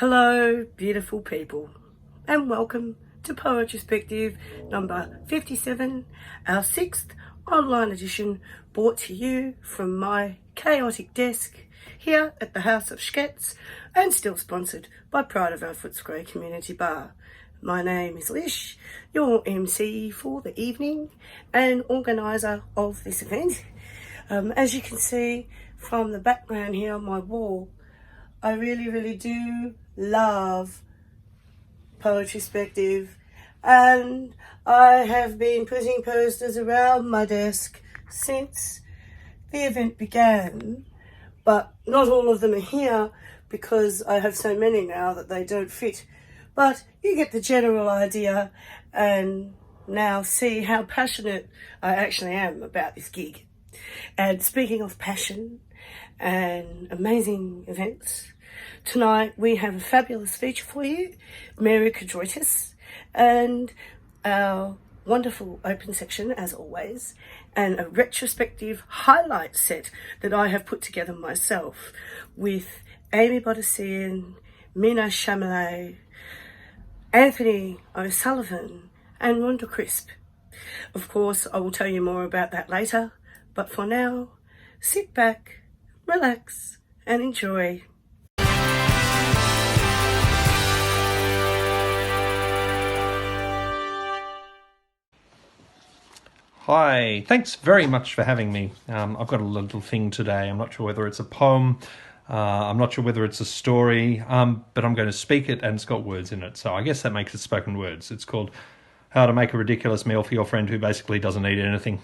Hello, beautiful people, and welcome to Poetryspective number 57, our 6th online edition, brought to you from my chaotic desk here at the House of Skec, and still sponsored by Pride of our Footscray Community Bar. My name is Lish, your MC for the evening and organiser of this event. As you can see from the background here on my wall, I really do love Poetryspective, and I have been putting posters around my desk since the event began, but not all of them are here because I have so many now that they don't fit. But you get the general idea and now see how passionate I actually am about this gig. And speaking of passion and amazing events, tonight we have a fabulous feature for you, Mary Chydiriotis, and our wonderful open section as always, and a retrospective highlight set that I have put together myself with Bodassian, Meena Shamaly, Anthony O'Sullivan and Rhonda Crisp. Of course, I will tell you more about that later, but for now, sit back, relax and enjoy. Hi, thanks very much for having me. I've got a little thing today. I'm not sure whether it's a poem, I'm not sure whether it's a story, but I'm going to speak it and it's got words in it. So I guess that makes it spoken words. It's called How to Make a Ridiculous Meal for Your Friend Who Basically Doesn't Eat Anything.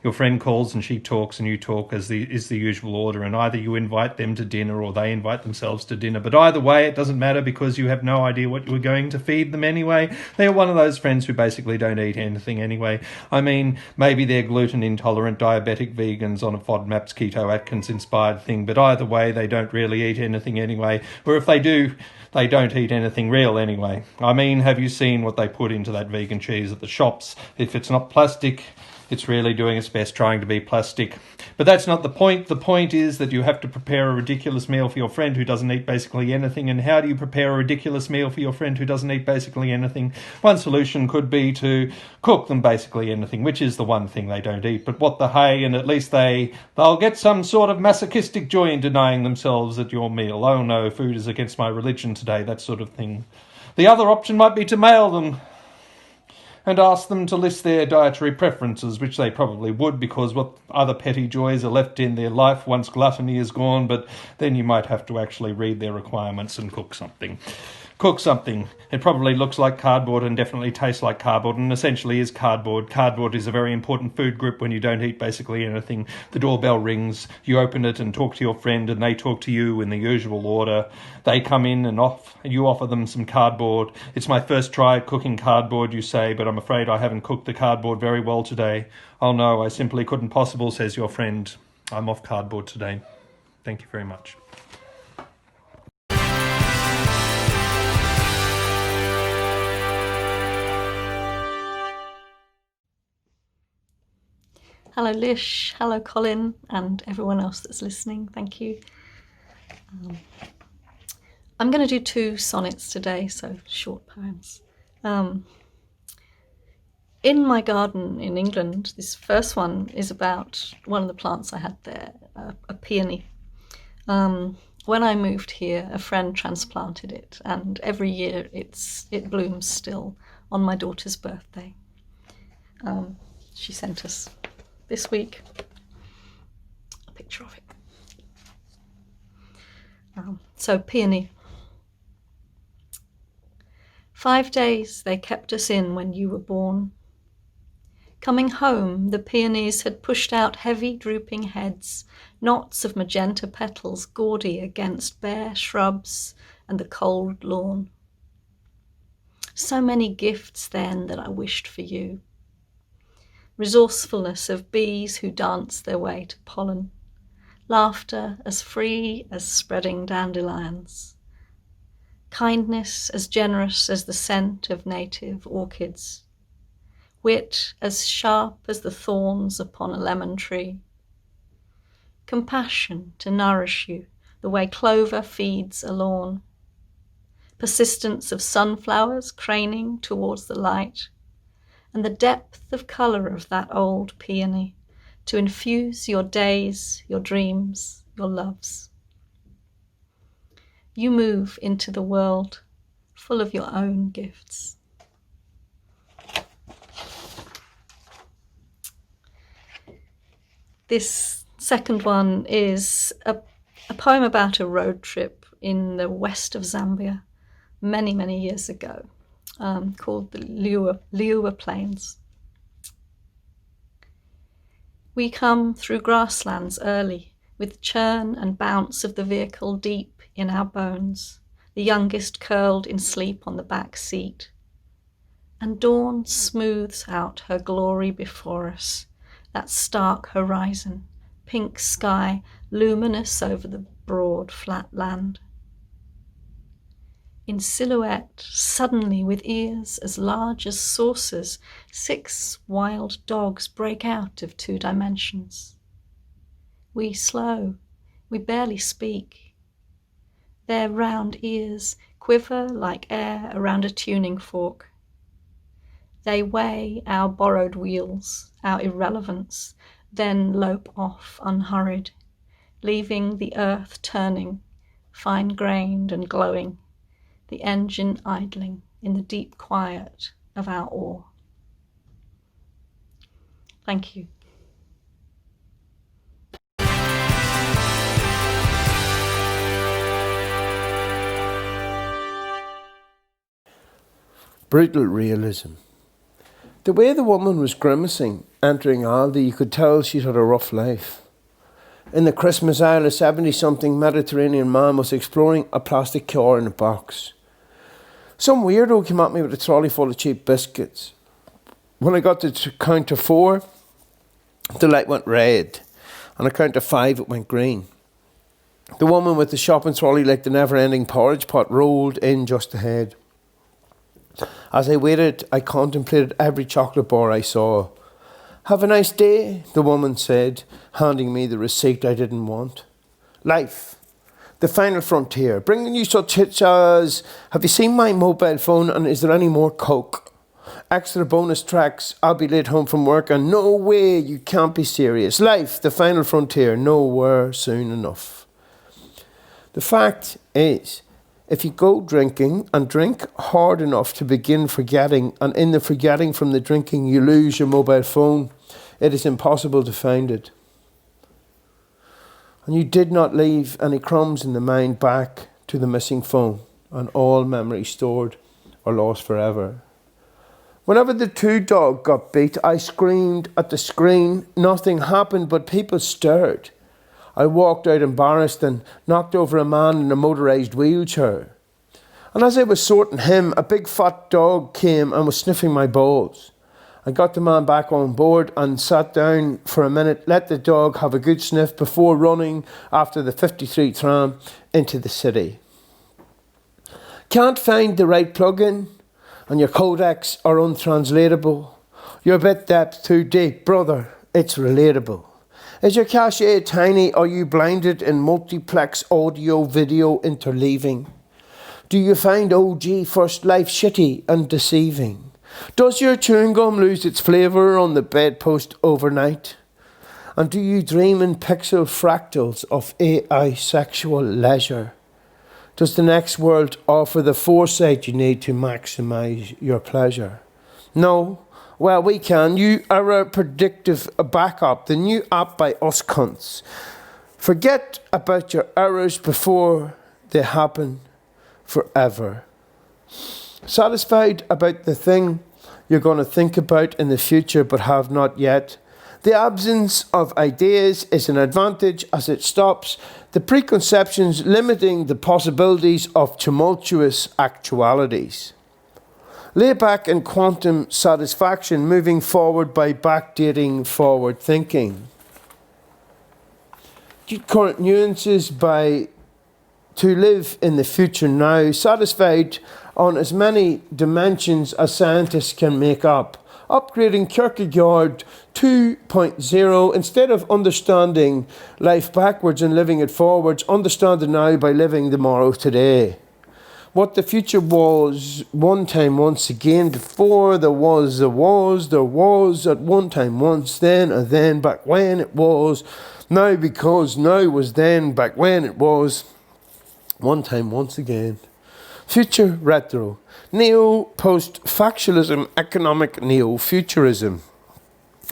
Your friend calls and she talks and you talk as is the usual order, and either you invite them to dinner or they invite themselves to dinner. But either way, it doesn't matter because you have no idea what you were going to feed them anyway. They're one of those friends who basically don't eat anything anyway. I mean, maybe they're gluten intolerant, diabetic vegans on a FODMAP's Keto Atkins inspired thing, but either way, they don't really eat anything anyway. Or if they do, they don't eat anything real anyway. I mean, have you seen what they put into that vegan cheese at the shops? If it's not plastic, it's really doing its best trying to be plastic. But that's not the point. The point is that you have to prepare a ridiculous meal for your friend who doesn't eat basically anything. And how do you prepare a ridiculous meal for your friend who doesn't eat basically anything? One solution could be to cook them basically anything, which is the one thing they don't eat. But what the hey, and at least they'll get some sort of masochistic joy in denying themselves at your meal. Oh no, food is against my religion today, that sort of thing. The other option might be to mail them and ask them to list their dietary preferences, which they probably would, because what other petty joys are left in their life once gluttony is gone. But then you might have to actually read their requirements and cook something. It probably looks like cardboard and definitely tastes like cardboard and essentially is cardboard. Cardboard is a very important food group when you don't eat basically anything. The doorbell rings, you open it and talk to your friend and they talk to you in the usual order. They come in and you offer them some cardboard. It's my first try at cooking cardboard, you say, but I'm afraid I haven't cooked the cardboard very well today. Oh no, I simply couldn't possible, says your friend. I'm off cardboard today. Thank you very much. Hello Lish, hello Colin, and everyone else that's listening, thank you. I'm going to do 2 sonnets today, so short poems. In my garden in England, this first one is about one of the plants I had there, a peony. When I moved here, a friend transplanted it, and every year it blooms still on my daughter's birthday. She sent us this week a picture of it. So peony. 5 days they kept us in when you were born. Coming home, the peonies had pushed out heavy drooping heads, knots of magenta petals gaudy against bare shrubs and the cold lawn. So many gifts then that I wished for you. Resourcefulness of bees who dance their way to pollen, laughter as free as spreading dandelions, kindness as generous as the scent of native orchids, wit as sharp as the thorns upon a lemon tree, compassion to nourish you the way clover feeds a lawn, persistence of sunflowers craning towards the light, and the depth of colour of that old peony to infuse your days, your dreams, your loves. You move into the world full of your own gifts. This second one is a poem about a road trip in the west of Zambia many, many years ago, called the Liuwa Plains. We come through grasslands early, with the churn and bounce of the vehicle deep in our bones, the youngest curled in sleep on the back seat. And dawn smooths out her glory before us, that stark horizon, pink sky luminous over the broad flat land. In silhouette, suddenly with ears as large as saucers, 6 wild dogs break out of 2 dimensions. We slow, we barely speak. Their round ears quiver like air around a tuning fork. They weigh our borrowed wheels, our irrelevance, then lope off unhurried, leaving the earth turning, fine-grained and glowing, the engine idling in the deep quiet of our awe. Thank you. Brutal realism. The way the woman was grimacing, entering Aldi, you could tell she'd had a rough life. In the Christmas aisle, a 70-something Mediterranean man was exploring a plastic car in a box. Some weirdo came at me with a trolley full of cheap biscuits. When I got to count to 4, the light went red, and I count to 5, it went green. The woman with the shopping trolley, like the never-ending porridge pot, rolled in just ahead. As I waited, I contemplated every chocolate bar I saw. "Have a nice day," the woman said, handing me the receipt I didn't want. Life, the final frontier, bringing you such hits as, "Have you seen my mobile phone and is there any more coke?" Extra bonus tracks, "I'll be late home from work," and "No way, you can't be serious." Life, the final frontier, nowhere soon enough. The fact is, if you go drinking and drink hard enough to begin forgetting, and in the forgetting from the drinking you lose your mobile phone, it is impossible to find it. And you did not leave any crumbs in the mind back to the missing phone, and all memories stored or lost forever. Whenever the 2 dog got beat, I screamed at the screen. Nothing happened, but people stared. I walked out embarrassed and knocked over a man in a motorised wheelchair. And as I was sorting him, a big fat dog came and was sniffing my balls. I got the man back on board and sat down for a minute, let the dog have a good sniff before running after the 53 tram into the city. Can't find the right plug-in, and your codecs are untranslatable. Your bit depth too deep, brother, it's relatable. Is your cache tiny? Are you blinded in multiplex audio video interleaving? Do you find OG First Life shitty and deceiving? Does your chewing gum lose its flavour on the bedpost overnight? And do you dream in pixel fractals of AI sexual leisure? Does the next world offer the foresight you need to maximise your pleasure? No? Well, we can. You are a predictive backup, the new app by us cunts. Forget about your errors before they happen forever. Satisfied about the thing you're going to think about in the future but have not yet. The absence of ideas is an advantage as it stops the preconceptions limiting the possibilities of tumultuous actualities. Lay back in quantum satisfaction, moving forward by backdating forward thinking. Current nuances by to live in the future now, satisfied on as many dimensions as scientists can make up. Upgrading Kierkegaard 2.0, instead of understanding life backwards and living it forwards, understand it now by living tomorrow today. what the future was one time once again. Before there was at one time once then, and then back when it was. Now because now was then, back when it was one time once again. Future retro. Neo-post-factualism, economic neo-futurism.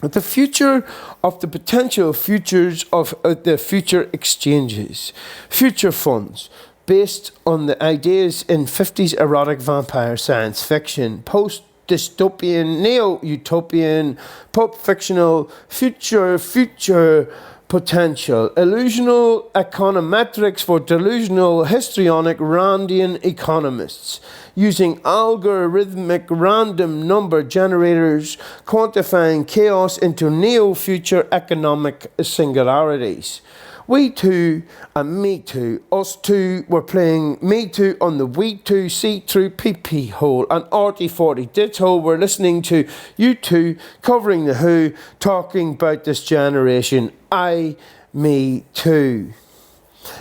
The future of the potential futures of the future exchanges. Future funds, based on the ideas in 50s erotic vampire science fiction. Post-dystopian, neo-utopian, pulp-fictional, future potential. Illusional econometrics for delusional, histrionic, Randian economists. Using algorithmic random number generators, quantifying chaos into neo-future economic singularities. We Too and Me Too, us two were playing Me Too on the We Too see-through PP hole and RT40 ditto. We're listening to U2 covering The Who, talking about this generation. Me Too.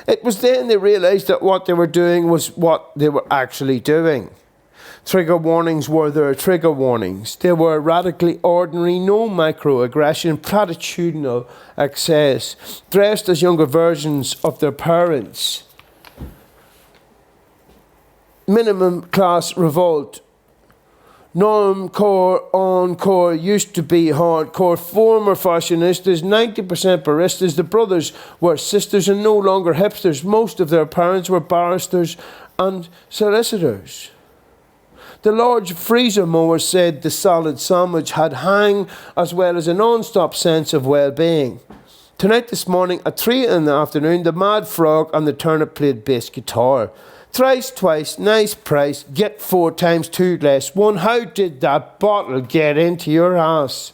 It was then they realised that what they were doing was what they were actually doing. Trigger warnings were their trigger warnings. They were radically ordinary, no microaggression, platitudinal excess, dressed as younger versions of their parents. Minimum class revolt. Normcore, encore used to be hardcore. Former fashionistas, 90% baristas. The brothers were sisters and no longer hipsters. Most of their parents were barristers and solicitors. The large freezer mower said the solid sandwich had hang as well as a non-stop sense of well-being. Tonight, this morning, at 3 in the afternoon, the Mad Frog and the Turnip played bass guitar. Thrice, twice, nice price, get 4 times 2 less 1. How did that bottle get into your house?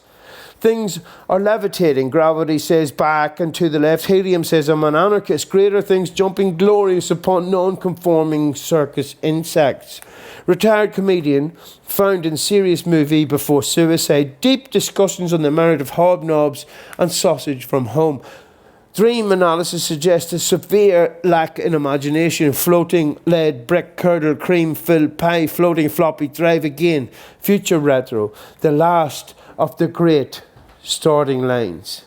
Things are levitating. Gravity says back and to the left. Helium says I'm an anarchist. Greater things jumping glorious upon non-conforming circus insects. Retired comedian found in serious movie before suicide. Deep discussions on the merit of hobnobs and sausage from home. Dream analysis suggests a severe lack in imagination. Floating lead, brick, curdle, cream, filled pie, floating floppy drive again. Future retro. The last of the great starting lines.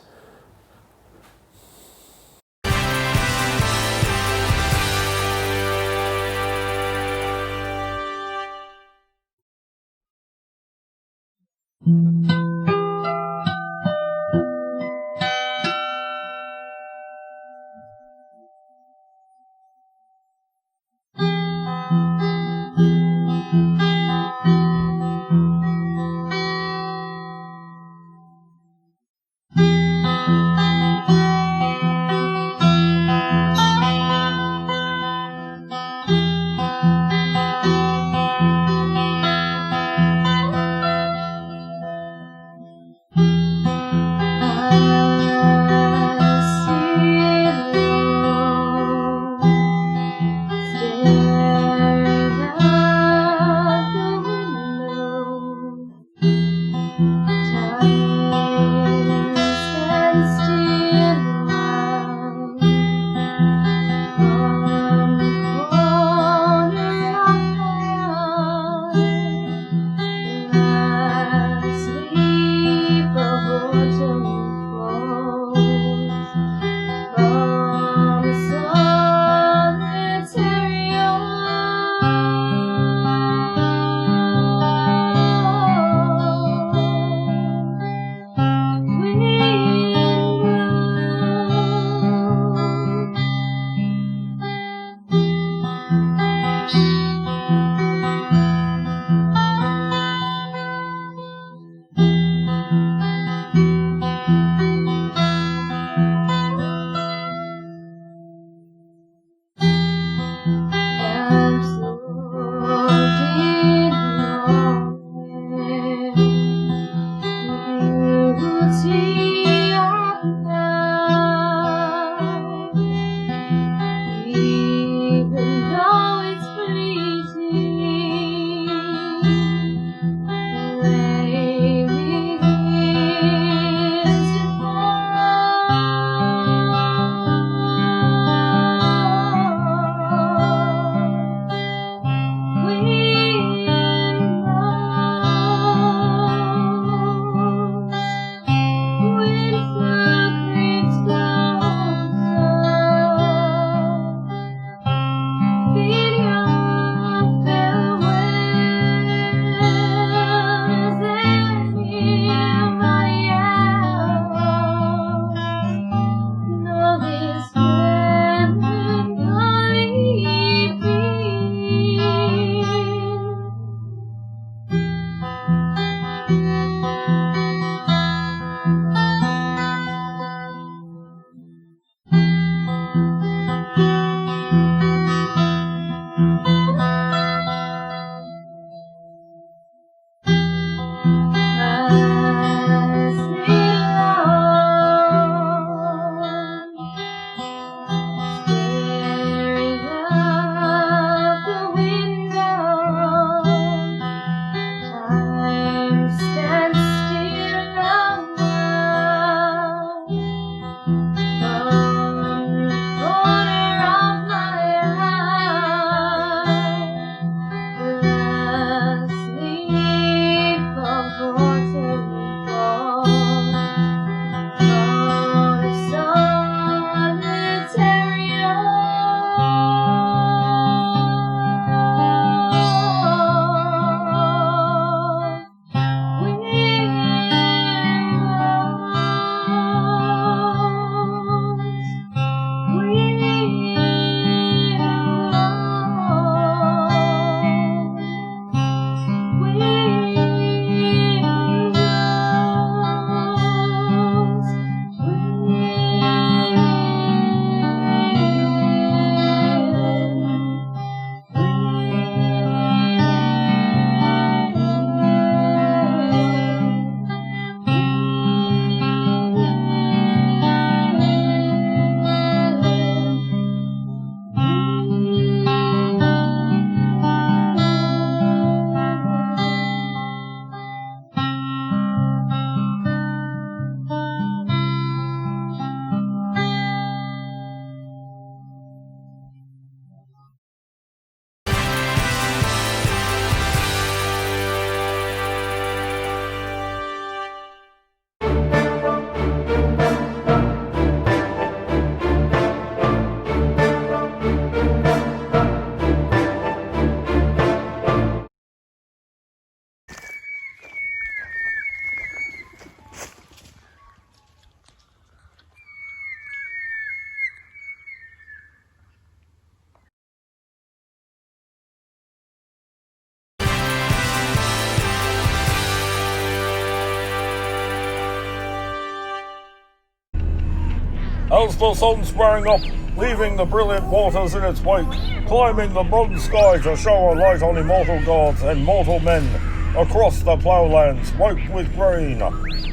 As the sun sprang up, leaving the brilliant waters in its wake, climbing the bronze sky to shower light on immortal gods and mortal men, across the ploughlands white with grain,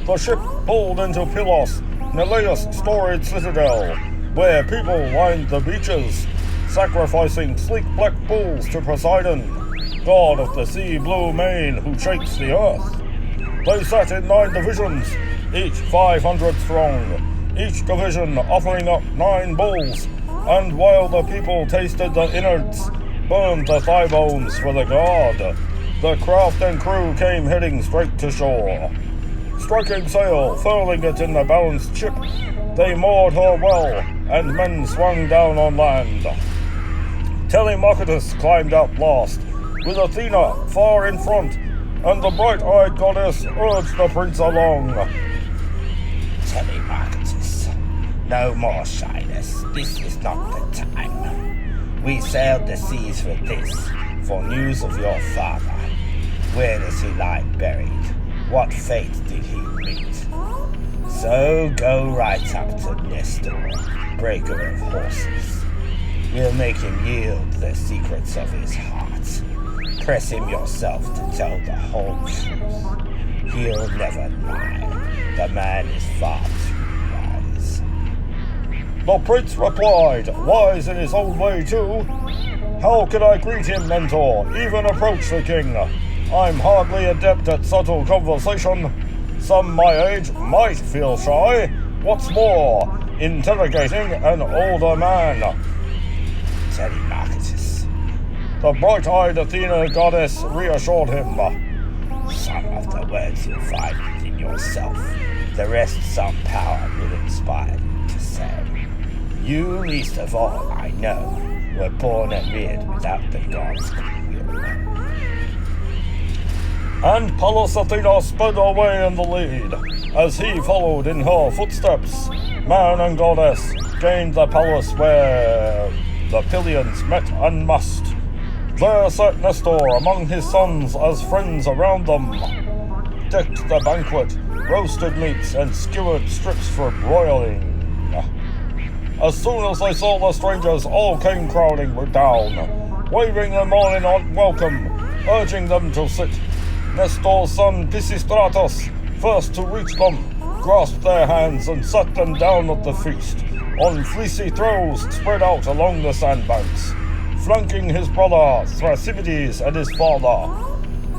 the ship pulled into Pylos, Neleus' storied citadel, where people lined the beaches, sacrificing sleek black bulls to Poseidon, god of the sea-blue mane who shapes the earth. They sat in 9 divisions, each 500 strong, each division offering up 9 bulls, and while the people tasted the innards, burned the thigh bones for the god, the craft and crew came heading straight to shore. Striking sail, furling it in the balanced ship, they moored her well, and men swung down on land. Telemachus climbed out last, with Athena far in front, and the bright-eyed goddess urged the prince along. Telemachus, no more shyness. This is not the time. We sailed the seas for this, for news of your father. Where does he lie buried? What fate did he meet? So go right up to Nestor, breaker of horses. We'll make him yield the secrets of his heart. Press him yourself to tell the whole truth. He'll never lie. The man is far too wise. The prince replied, wise in his own way too. How could I greet him, mentor, even approach the king? I'm hardly adept at subtle conversation. Some my age might feel shy. What's more, interrogating an older man. Telemachus, The bright-eyed Athena goddess reassured him. some of the words you'll find within yourself. The rest some power will inspire you to say. You, least of all, I know, were born and reared without the gods' will. And Pallas Athena sped away in the lead, as he followed in her footsteps. Man and goddess gained the palace where the Pylians met and must. There sat Nestor among his sons as friends around them. Decked the banquet, roasted meats and skewered strips for broiling. As soon as they saw the strangers, all came crowding down, waving them on in welcome, urging them to sit. Nestor's son Pisistratus first to reach them, grasped their hands and sat them down at the feast, on fleecy throws spread out along the sandbanks, flanking his brother Thrasimides and his father.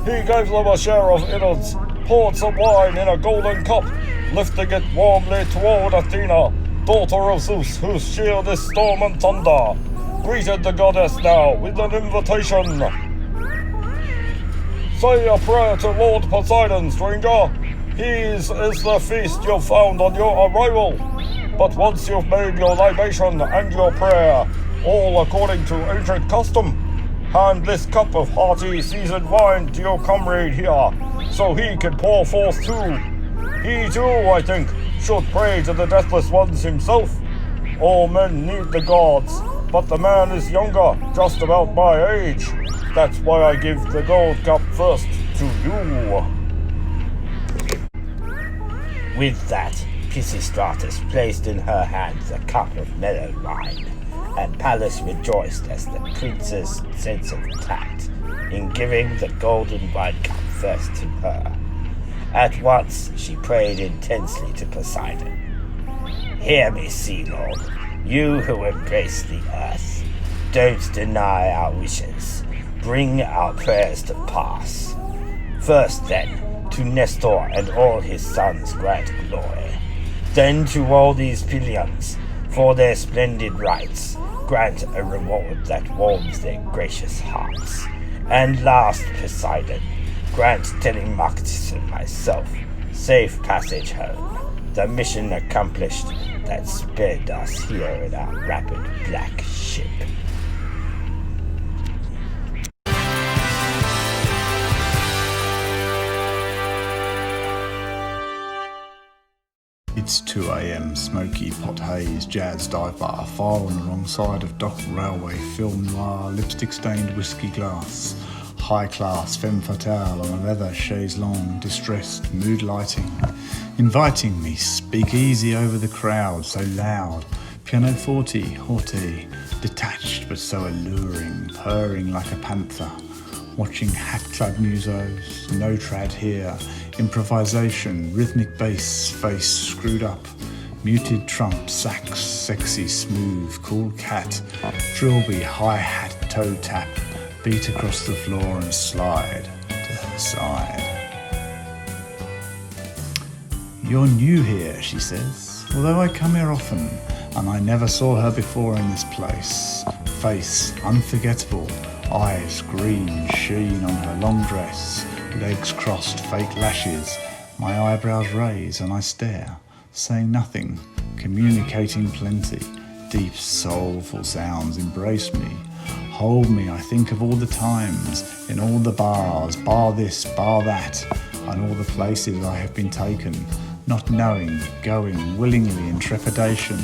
He gave them a share of innards, poured some wine in a golden cup, lifting it warmly toward Athena, daughter of Zeus, whose shield is storm and thunder, greeted the goddess now with an invitation. Say a prayer to Lord Poseidon, stranger. His is the feast you've found on your arrival. But once you've made your libation and your prayer, all according to ancient custom, hand this cup of hearty seasoned wine to your comrade here, so he can pour forth too. He too, I think, should pray to the deathless ones himself. All men need the gods, but the man is younger, just about my age. That's why I give the gold cup first to you. With that, Pisistratus placed in her hands a cup of mellow wine, and Pallas rejoiced as the prince's sense of tact in giving the golden wine cup first to her. At once she prayed intensely to Poseidon. Hear me, Sea Lord, you who embrace the earth. Don't deny our wishes. Bring our prayers to pass. First then, to Nestor and all his sons grant glory. Then to all these Pylians, for their splendid rites, grant a reward that warms their gracious hearts. And last, Poseidon, grant Telemachus and myself safe passage home, the mission accomplished that sped us here in our rapid black ship. It's 2 a.m, smoky pot haze, jazz dive bar, fire on the wrong side of dock railway, film noir, lipstick-stained whiskey glass, high-class femme fatale on a leather chaise longue, distressed, mood lighting, inviting me, speak easy over the crowd, so loud, pianoforte, haughty, detached but so alluring, purring like a panther, watching hat-clad musos, no trad here, improvisation, rhythmic bass, face screwed up, muted trump, sax, sexy, smooth, cool cat, drillby, hi-hat, toe tap, beat across the floor and slide to her side. You're new here, she says, although I come here often, and I never saw her before in this place. Face unforgettable, eyes green, sheen on her long dress, legs crossed, fake lashes, my eyebrows raise and I stare, saying nothing, communicating plenty, deep soulful sounds embrace me, hold me, I think of all the times, in all the bars, bar this, bar that, and all the places I have been taken, not knowing, going willingly in trepidation,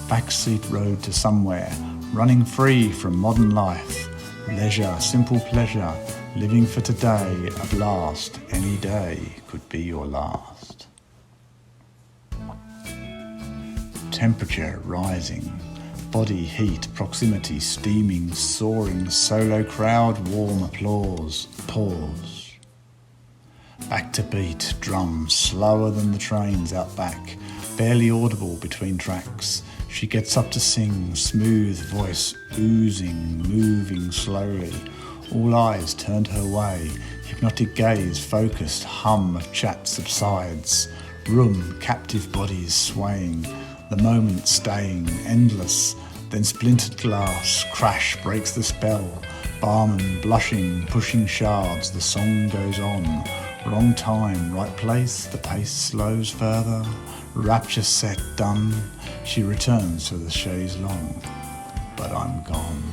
backseat road to somewhere, running free from modern life, leisure, simple pleasure, living for today, at last, any day could be your last. Temperature rising, body heat, proximity steaming, soaring, solo crowd, warm applause, pause. Back to beat, drum, slower than the trains out back, barely audible between tracks. She gets up to sing, smooth voice oozing, moving slowly. All eyes turned her way, hypnotic gaze, focused, hum of chat subsides. Room, captive bodies swaying, the moment staying, endless. Then splintered glass, crash breaks the spell. Barman blushing, pushing shards, the song goes on. Wrong time, right place, the pace slows further. Rapture set, done, she returns to the chaise longue, but I'm gone.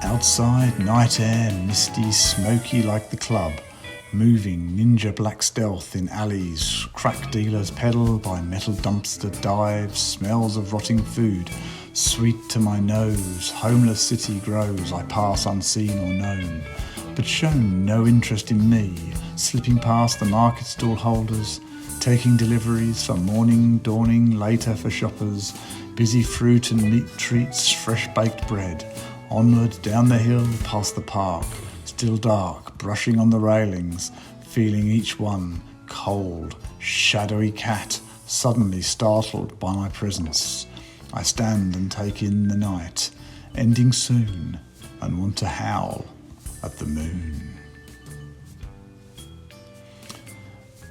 Outside, night air, misty, smoky like the club, moving ninja black stealth in alleys, crack dealers peddle by metal dumpster dives, smells of rotting food, sweet to my nose, homeless city grows, I pass unseen or known, but shown no interest in me, slipping past the market stall holders, taking deliveries for morning, dawning, later for shoppers, busy fruit and meat treats, fresh baked bread, onward down the hill, past the park, still dark, brushing on the railings, feeling each one cold, shadowy cat, suddenly startled by my presence. I stand and take in the night, ending soon, and want to howl at the moon.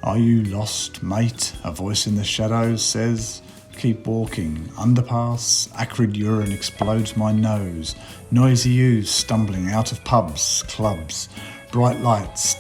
Are you lost, mate? A voice in the shadows says. Keep walking. Underpass. Acrid urine explodes my nose. Noisy youths stumbling out of pubs, clubs. Bright lights,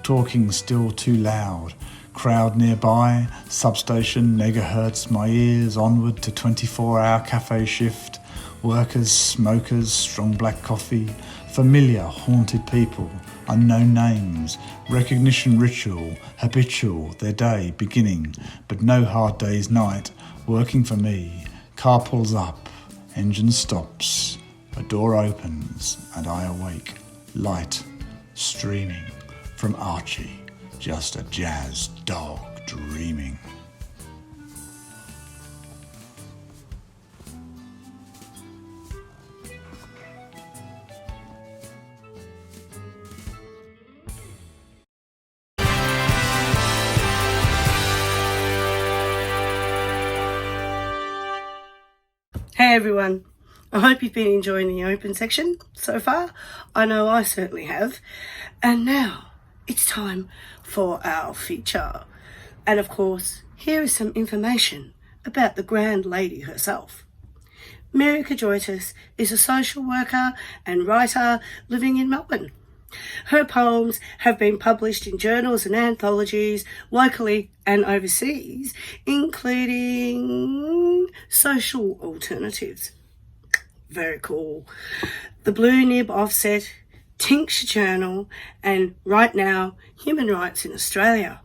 talking still too loud. Crowd nearby. Substation, megahertz my ears. Onward to 24-hour cafe shift. Workers, smokers, strong black coffee. Familiar, haunted people. Unknown names, recognition ritual, habitual, their day beginning, but no hard day's night, working for me. Car pulls up, engine stops, a door opens, and I awake. Light, streaming, from Archie, just a jazz dog dreaming. Hey everyone, I hope you've been enjoying the open section so far. I know I certainly have. And now it's time for our feature. And of course, here is some information about the grand lady herself. Mary Chydiriotis is a social worker and writer living in Melbourne. Her poems have been published in journals and anthologies locally and overseas, including Social Alternatives. Very cool. The Blue Nib Offset, Tincture Journal, and right now, Human Rights in Australia.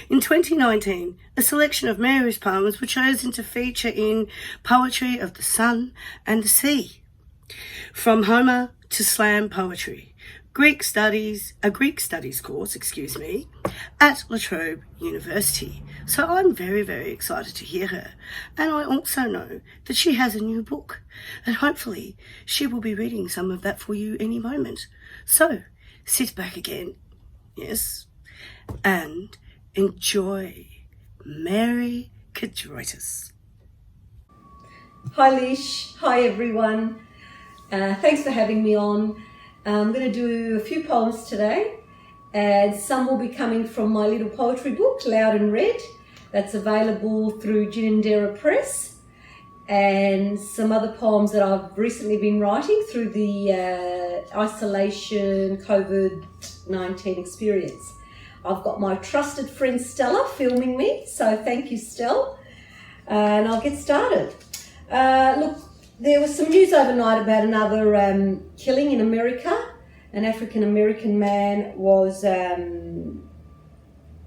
In 2019, a selection of Mary's poems were chosen to feature in Poetry of the Sun and the Sea. From Homer to Slam Poetry. A Greek Studies course, at La Trobe University. So I'm very, very excited to hear her. And I also know that she has a new book, and hopefully she will be reading some of that for you any moment. So sit back again, yes, and enjoy Mary Chydiriotis. Hi Lish, hi everyone. Thanks for having me on. I'm going to do a few poems today, and some will be coming from my little poetry book, Loud and Red, that's available through Ginninderra Press, and some other poems that I've recently been writing through the isolation COVID-19 experience. I've got my trusted friend Stella filming me, so thank you, Stell, and I'll get started. Look, there was some news overnight about another killing in America. An African-American man was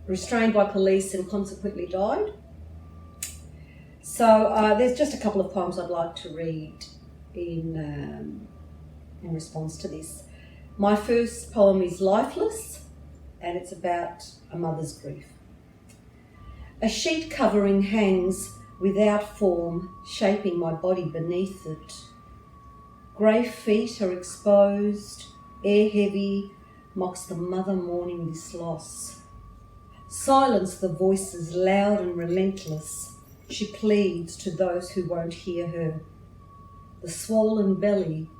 restrained by police and consequently died. So there's just a couple of poems I'd like to read in response to this. My first poem is Lifeless, and it's about a mother's grief. A sheet covering hangs without form, shaping my body beneath it. Grey feet are exposed, air heavy, mocks the mother mourning this loss. Silence the voices loud and relentless, she pleads to those who won't hear her. The swollen belly,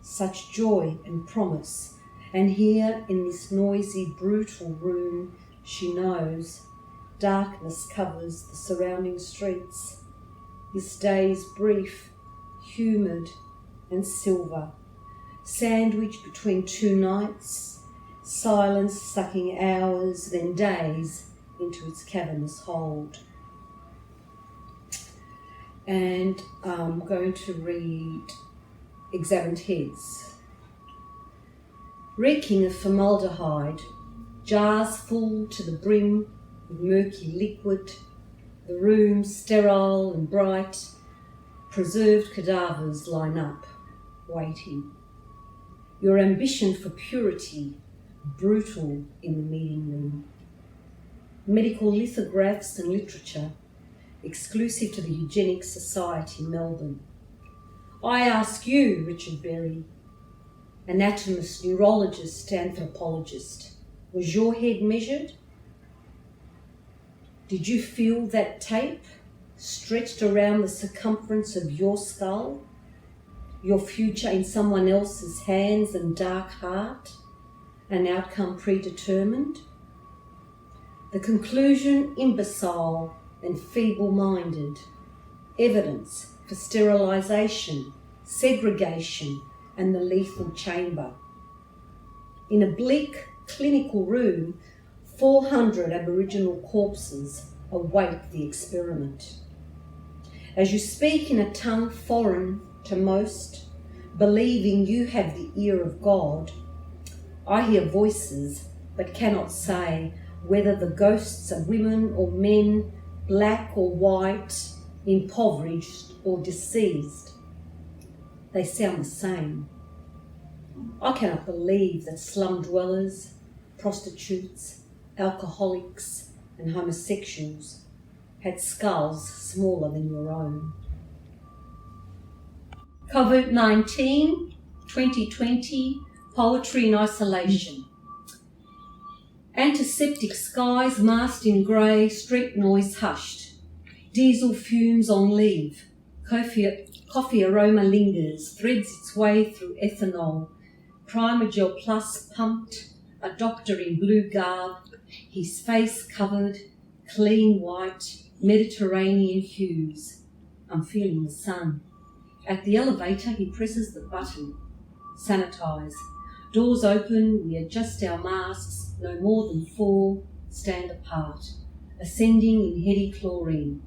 such joy and promise, and here in this noisy, brutal room, she knows darkness covers the surrounding streets. This day's brief, humid and silver, sandwiched between two nights, silence sucking hours, then days into its cavernous hold. And I'm going to read Examined Heads. Reeking of formaldehyde, jars full to the brim with murky liquid, the room sterile and bright, preserved cadavers line up, waiting. Your ambition for purity, brutal in the meeting room. Medical lithographs and literature, exclusive to the Eugenics Society, Melbourne. I ask you, Richard Berry, anatomist, neurologist, anthropologist. Was your head measured? Did you feel that tape stretched around the circumference of your skull? Your future in someone else's hands and dark heart? An outcome predetermined? The conclusion imbecile and feeble-minded. Evidence for sterilisation, segregation, and the lethal chamber. In a bleak clinical room, 400 Aboriginal corpses await the experiment. As you speak in a tongue foreign to most, believing you have the ear of God, I hear voices but cannot say whether the ghosts are women or men, black or white, impoverished or deceased. They sound the same. I cannot believe that slum dwellers, prostitutes, alcoholics and homosexuals had skulls smaller than your own. COVID-19, 2020, poetry in isolation. Antiseptic skies masked in grey, street noise hushed. Diesel fumes on leave. Coffee aroma lingers, threads its way through ethanol. Primagel Plus pumped, a doctor in blue garb, his face covered, clean white, Mediterranean hues. I'm feeling the sun. At the elevator, he presses the button. Sanitise. Doors open, we adjust our masks, no more than 4, stand apart. Ascending in heady chlorine.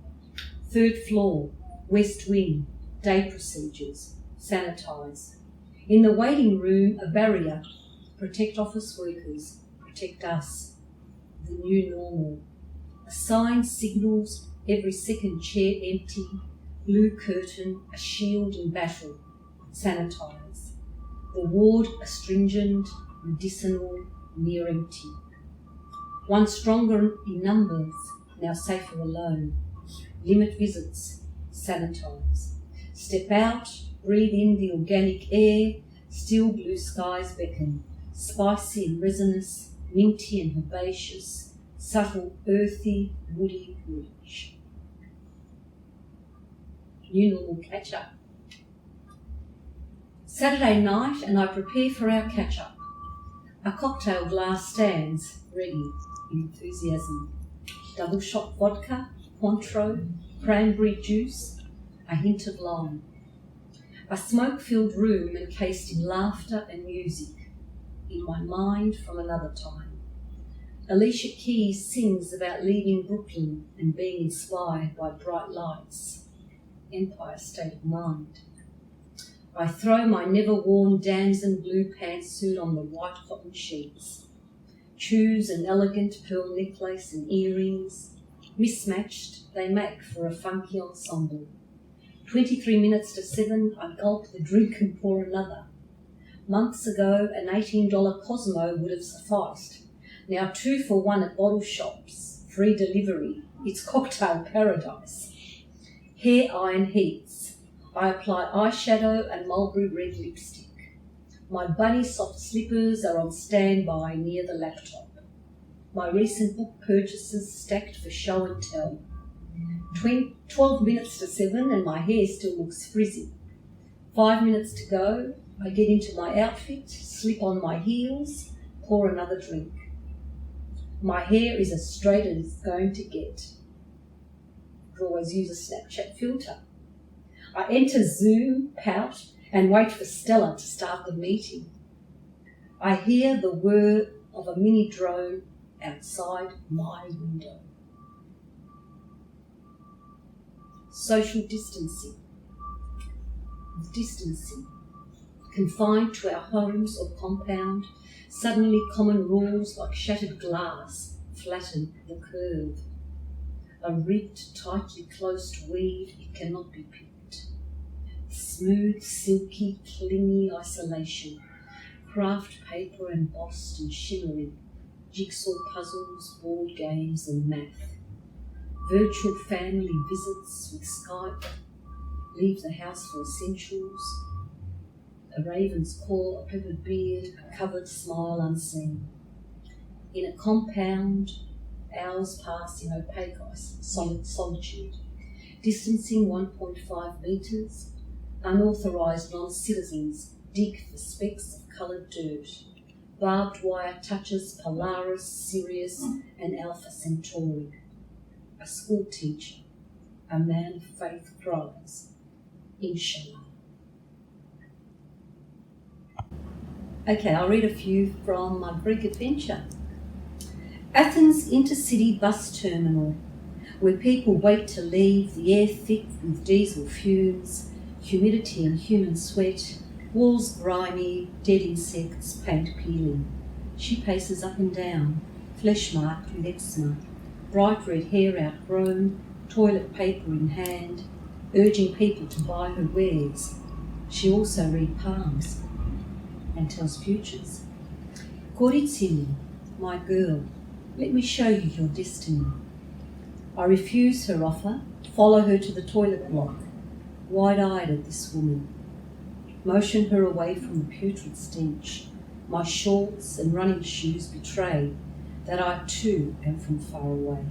3rd floor, west wing, day procedures. Sanitise. In the waiting room, a barrier. Protect office workers, protect us. The new normal. A sign signals every second chair empty, blue curtain, a shield in battle. Sanitise. The ward astringent, medicinal, near empty. One stronger in numbers, now safer alone. Limit visits, sanitise. Step out, breathe in the organic air, still blue skies beckon. Spicy and resinous, minty and herbaceous, subtle, earthy, woody, rich. New normal catch-up. Saturday night and I prepare for our catch-up. A cocktail glass stands, ready, in enthusiasm. Double shot vodka, Cointreau, cranberry juice, a hint of lime. A smoke-filled room encased in laughter and music. In my mind from another time. Alicia Keys sings about leaving Brooklyn and being inspired by bright lights. Empire State of Mind. I throw my never-worn damson blue pantsuit on the white cotton sheets. Choose an elegant pearl necklace and earrings. Mismatched, they make for a funky ensemble. 23 minutes to 7, I gulp the drink and pour another. Months ago, an $18 Cosmo would have sufficed. Now 2 for 1 at bottle shops. Free delivery. It's cocktail paradise. Hair iron heats. I apply eyeshadow and mulberry red lipstick. My bunny soft slippers are on standby near the laptop. My recent book purchases stacked for show and tell. 12 minutes to 7 and my hair still looks frizzy. 5 minutes to go. I get into my outfit, slip on my heels, pour another drink. My hair is as straight as it's going to get. I could always use a Snapchat filter. I enter Zoom, pout, and wait for Stella to start the meeting. I hear the whir of a mini drone outside my window. Social distancing. Confined to our homes or compound, suddenly common rules like shattered glass flatten the curve. A rigged, tightly closed weave, it cannot be picked. Smooth, silky, clingy isolation, craft paper embossed and shimmering, jigsaw puzzles, board games and math. Virtual family visits with Skype, leave the house for essentials. a raven's call, a peppered beard, a covered smile unseen. In a compound, hours pass in opaque solitude, distancing 1.5 metres, unauthorised non-citizens dig for specks of coloured dirt. Barbed wire touches Polaris, Sirius and Alpha Centauri. A school teacher, a man of faith cries, Inshallah. Okay, I'll read a few from my Greek adventure. Athens intercity bus terminal, where people wait to leave, the air thick with diesel fumes, humidity and human sweat, walls grimy, dead insects, paint peeling. She paces up and down, flesh marked with eczema, bright red hair outgrown, toilet paper in hand, urging people to buy her wares. She also reads palms and tells futures. Koritsini, my girl, let me show you your destiny. I refuse her offer, follow her to the toilet block, wide-eyed at this woman. Motion her away from the putrid stench. My shorts and running shoes betray that I too am from far away.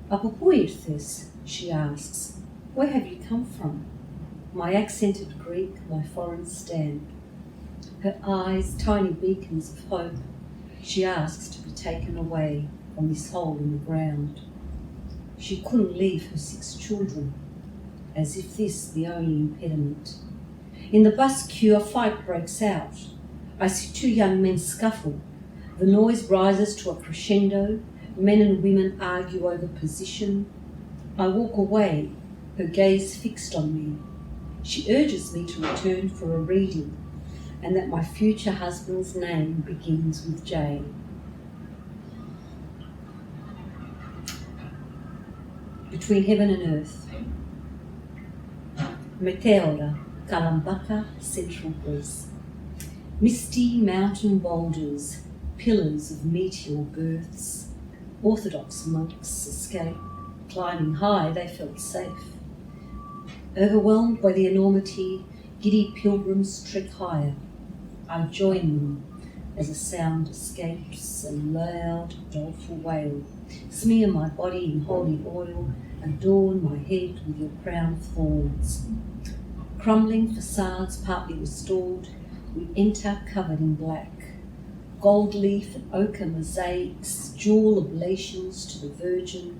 Από πού ήρθες, she asks. Where have you come from? My accented Greek, my foreign stamp. Her eyes, tiny beacons of hope, she asks to be taken away from this hole in the ground. She couldn't leave her 6 children, as if this the only impediment. In the bus queue, a fight breaks out. I see 2 young men scuffle. The noise rises to a crescendo. Men and women argue over position. I walk away, her gaze fixed on me. She urges me to return for a reading, and that my future husband's name begins with J. Between heaven and earth. Meteora, Kalambaka, Central Greece. Misty mountain boulders, pillars of meteor births. Orthodox monks escape. Climbing high, they felt safe. Overwhelmed by the enormity, giddy pilgrims trek higher. I join them as a sound escapes, a loud, doleful wail. Smear my body in holy oil, adorn my head with your crown of thorns. Crumbling facades partly restored, we enter covered in black. Gold leaf and ochre mosaics, jewel oblations to the Virgin,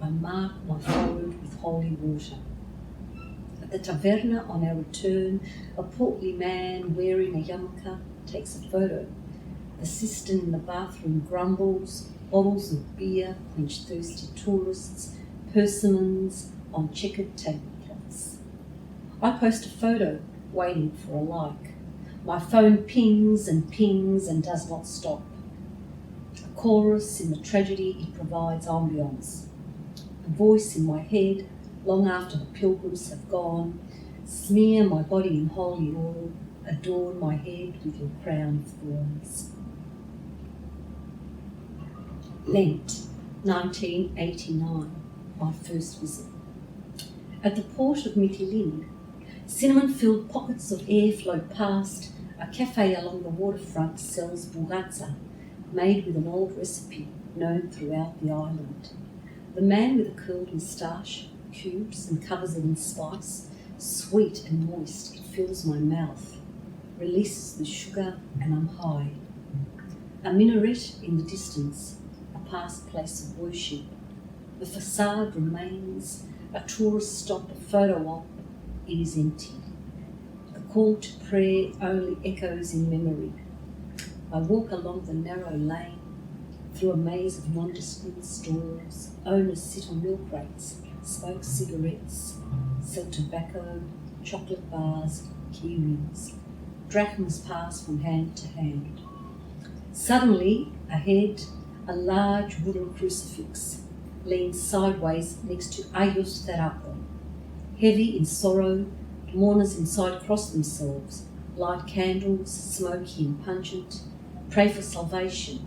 I mark my forehead with holy water. At the taverna on our return, a portly man wearing a yarmulke takes a photo. The cistern in the bathroom grumbles, bottles of beer quench thirsty tourists, persimmons on checkered tablecloths. I post a photo, waiting for a like. My phone pings and does not stop. A chorus in the tragedy, it provides ambience. A voice in my head, long after the pilgrims have gone, smear my body in holy oil, adorn my head with your crown of thorns. Lent, 1989, my first visit. At the port of Mytilene, cinnamon-filled pockets of air flow past. A cafe along the waterfront sells bugatsa, made with an old recipe known throughout the island. The man with a curled moustache cubes and covers it in spice, sweet and moist, it fills my mouth, releases the sugar, and I'm high. A minaret in the distance, a past place of worship. The facade remains, a tourist stop, a photo op, it is empty. The call to prayer only echoes in memory. I walk along the narrow lane, through a maze of nondescript stalls. Owners sit on milk crates, smoke cigarettes, sell tobacco, chocolate bars, key rings. Drachmas pass from hand to hand. Suddenly, ahead, a large wooden crucifix leans sideways next to Ayos Therapo. Heavy in sorrow, mourners inside cross themselves, light candles, smoky and pungent, pray for salvation.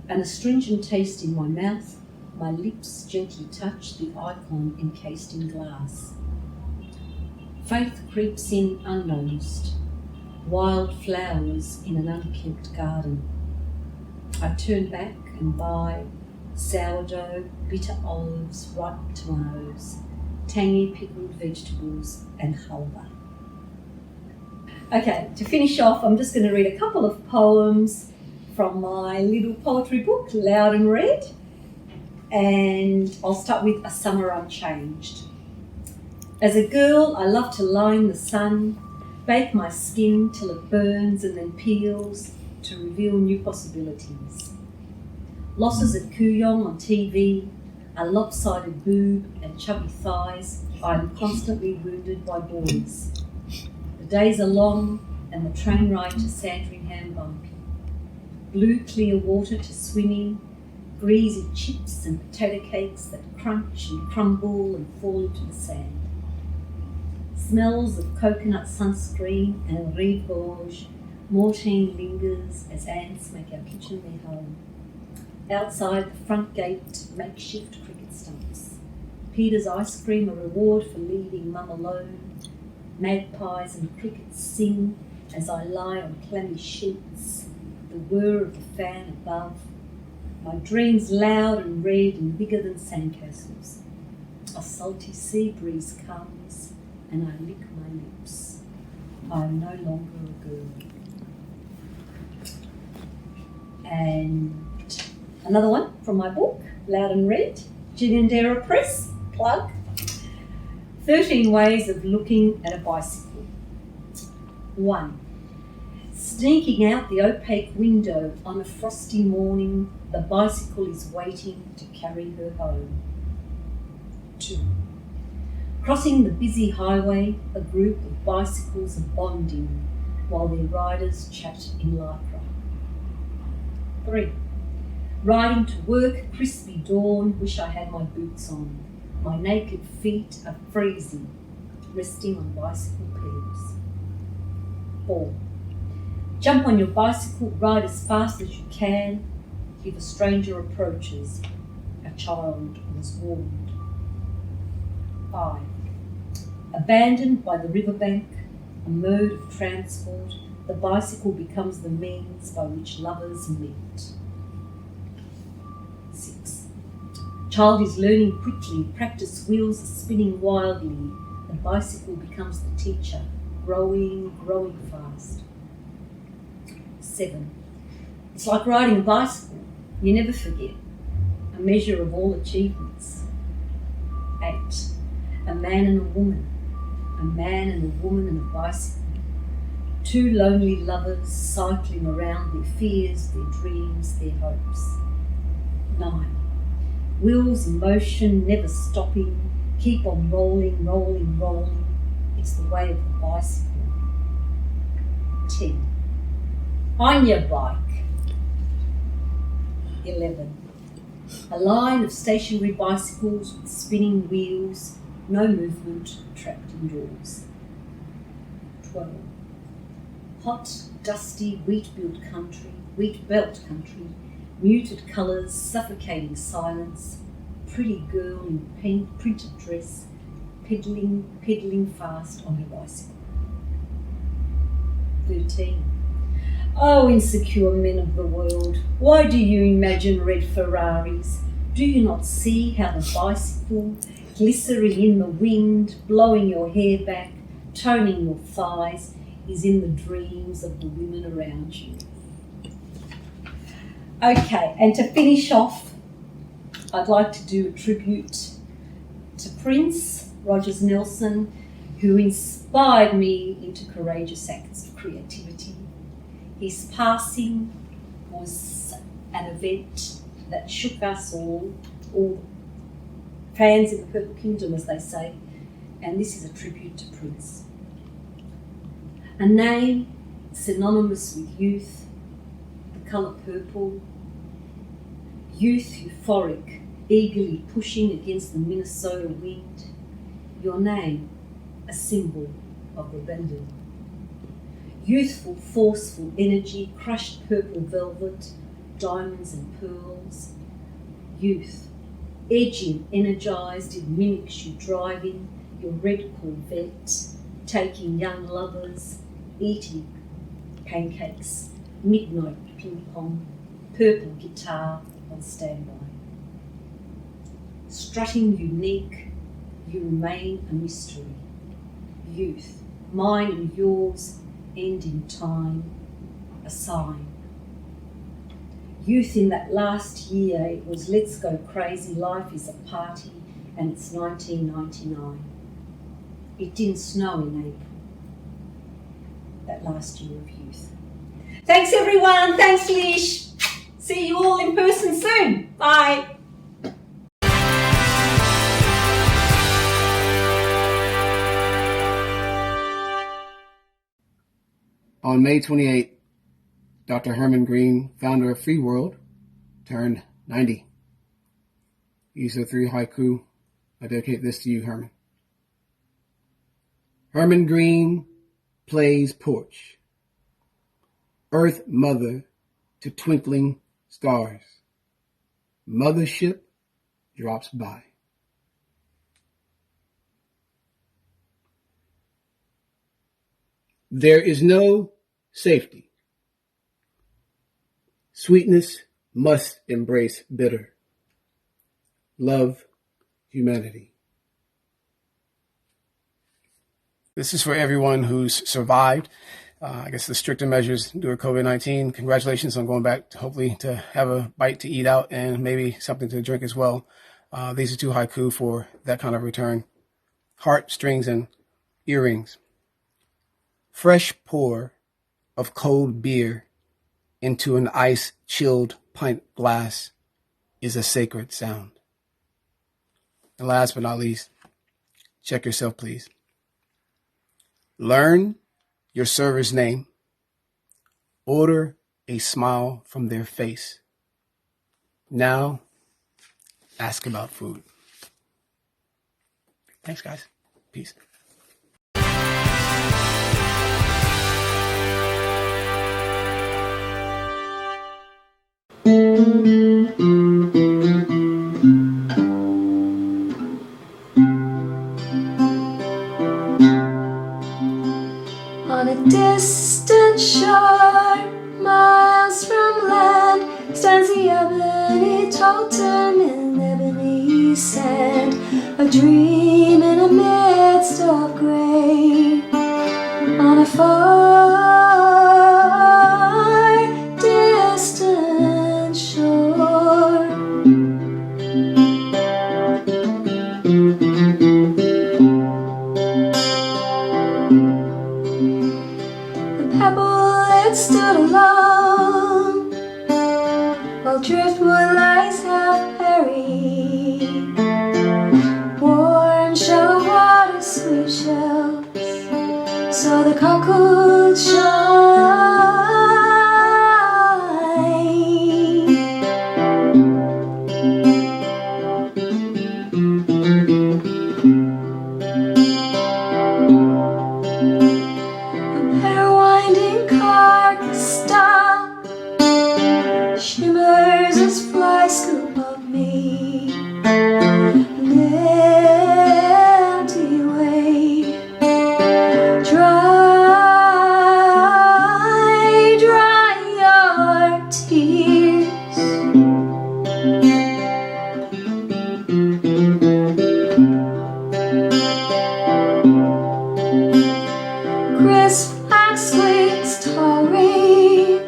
An astringent taste in my mouth, my lips gently touch the icon encased in glass. Faith creeps in unnoticed. wild flowers in an unkempt garden. I turn back and buy sourdough, bitter olives, ripe tomatoes, tangy pickled vegetables and halva. Okay, to finish off, I'm just going to read a couple of poems from my little poetry book, Loud and Read, and I'll start with A Summer Unchanged. As a girl, I love to lie in the sun, bake my skin till it burns and then peels to reveal new possibilities. Losses at Kooyong on TV, a lopsided boob and chubby thighs. I am constantly wounded by boys. The days are long and the train ride to Sandringham bumpy. Blue clear water to swim in, greasy chips and potato cakes that crunch and crumble and fall into the sand. Smells of coconut sunscreen and rive gauche. Mortine lingers as ants make our kitchen their home. Outside the front gate, makeshift cricket stumps. Peter's ice cream, a reward for leaving mum alone. Magpies and crickets sing as I lie on clammy sheets. The whir of the fan above. My dreams loud and red and bigger than sandcastles. A salty sea breeze comes and I lick my lips. I am no longer a girl. And another one from my book, Loud and Read, Ginandera Press, plug. 13 ways of looking at a bicycle. 1. Sneaking out the opaque window on a frosty morning, the bicycle is waiting to carry her home. 2. Crossing the busy highway, a group of bicycles are bonding while their riders chat in lycra. 3. Riding to work, crispy dawn, wish I had my boots on. My naked feet are freezing, resting on bicycle pedals. 4. Jump on your bicycle, ride as fast as you can. If a stranger approaches, a child was warned. 5. Abandoned by the riverbank, a mode of transport, the bicycle becomes the means by which lovers meet. 6. Child is learning quickly, practice wheels are spinning wildly, the bicycle becomes the teacher, growing fast. 7. It's like riding a bicycle, you never forget, a measure of all achievements. 8. A man and a woman and a bicycle. 2 lonely lovers cycling around their fears, their dreams, their hopes. 9. Wheels in motion, never stopping, keep on rolling, rolling, rolling. It's the way of the bicycle. 10. On your bike. 11. A line of stationary bicycles with spinning wheels, no movement, trapped indoors. 12. Hot, dusty, wheat belt country, muted colours, suffocating silence, pretty girl in printed dress, pedaling fast on her bicycle. 13. Oh, insecure men of the world, why do you imagine red Ferraris? Do you not see how the bicycle, glistering in the wind, blowing your hair back, toning your thighs, is in the dreams of the women around you? Okay, and to finish off, I'd like to do a tribute to Prince Rogers Nelson, who inspired me into courageous acts of creativity. His passing was an event that shook us all fans in the Purple Kingdom, as they say, and this is a tribute to Prince. A name synonymous with youth, the colour purple, youth euphoric, eagerly pushing against the Minnesota wind. Your name, a symbol of rebellion. Youthful, forceful energy, crushed purple velvet, diamonds and pearls. Youth, edgy and energised, it mimics you driving your red Corvette, taking young lovers, eating pancakes, midnight ping pong, purple guitar on standby. Strutting unique, you remain a mystery. Youth, mine and yours, end in time, a sign. Youth in that last year, it was let's go crazy, life is a party, and it's 1999. It didn't snow in April, that last year of youth. Thanks everyone, thanks Lish. See you all in person soon. Bye. On May 28th, Dr. Herman Green, founder of Free World, turned 90. These are 3 haiku. I dedicate this to you, Herman. Herman Green plays porch. Earth mother to twinkling stars. Mothership drops by. There is no safety. Sweetness must embrace bitter. Love humanity. This is for everyone who's survived. I guess the stricter measures due to COVID-19. Congratulations on going back, hopefully, to have a bite to eat out and maybe something to drink as well. These are 2 haiku for that kind of return. Heart, strings, and earrings. Fresh pour of cold beer into an ice-chilled pint glass is a sacred sound. And last but not least, check yourself, please. Learn your server's name. Order a smile from their face. Now, ask about food. Thanks, guys. Peace. On a distant shore, miles from land, stands the ebony totem in ebony sand, a dream in a midst of grey, on a far distant shore. It stood alone, while driftwood lies half buried. Warm shallow water, sweet shells, so the cockle shine. Shimmers as flies scoop up me, an empty way. Dry your tears. Crisp and squeaks, tall reeds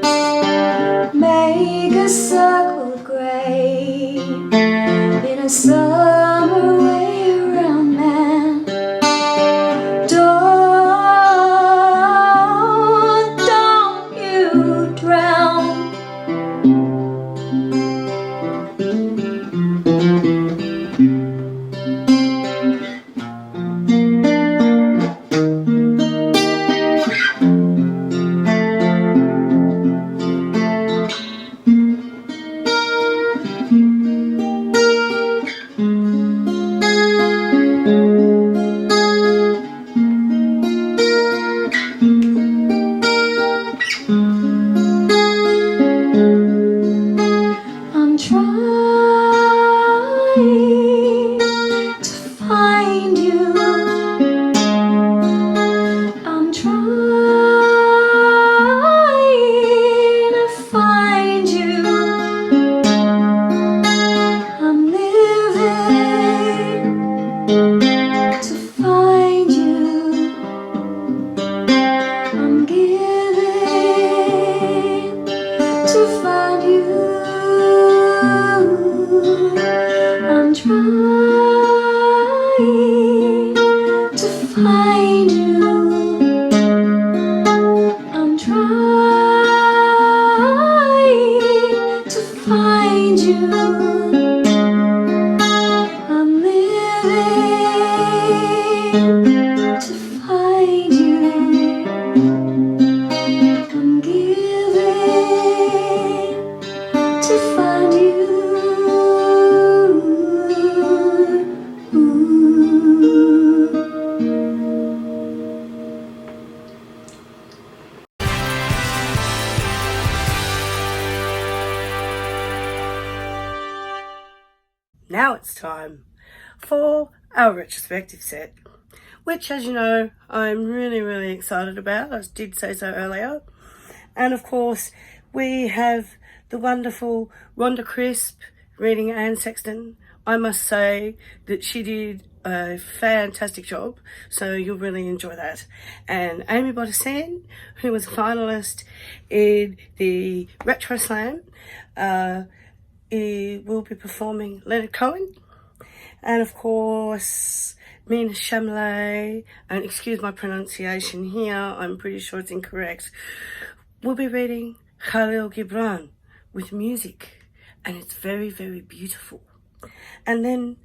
make a circle of grey in a summer way around man. Don't you drown. I'm trying to find you. I'm trying find you. I'm living to find you. I'm giving to find you. Now it's time for our retrospective set, which, as you know, I'm really excited about. I did say so earlier. And of course, we have the wonderful Rhonda Crisp reading Anne Sexton. I must say that she did a fantastic job, so you'll really enjoy that. And Amy Bodassian, who was a finalist in the Retro Slam, he will be performing Leonard Cohen. And of course, Meena Shamaly, and excuse my pronunciation here, I'm pretty sure it's incorrect, we'll be reading Khalil Gibran with music, and it's very beautiful. And then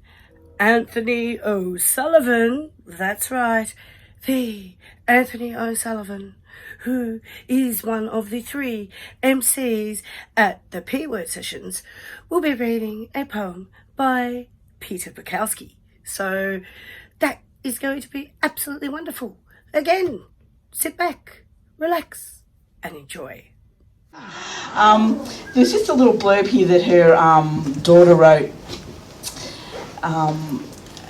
Anthony O'Sullivan, that's right, the Anthony O'Sullivan, who is one of the 3 MCs at the P-Word sessions, will be reading a poem by Peter Bukowski. So that is going to be absolutely wonderful. Again, sit back, relax, and enjoy. There's just a little blurb here that her daughter wrote.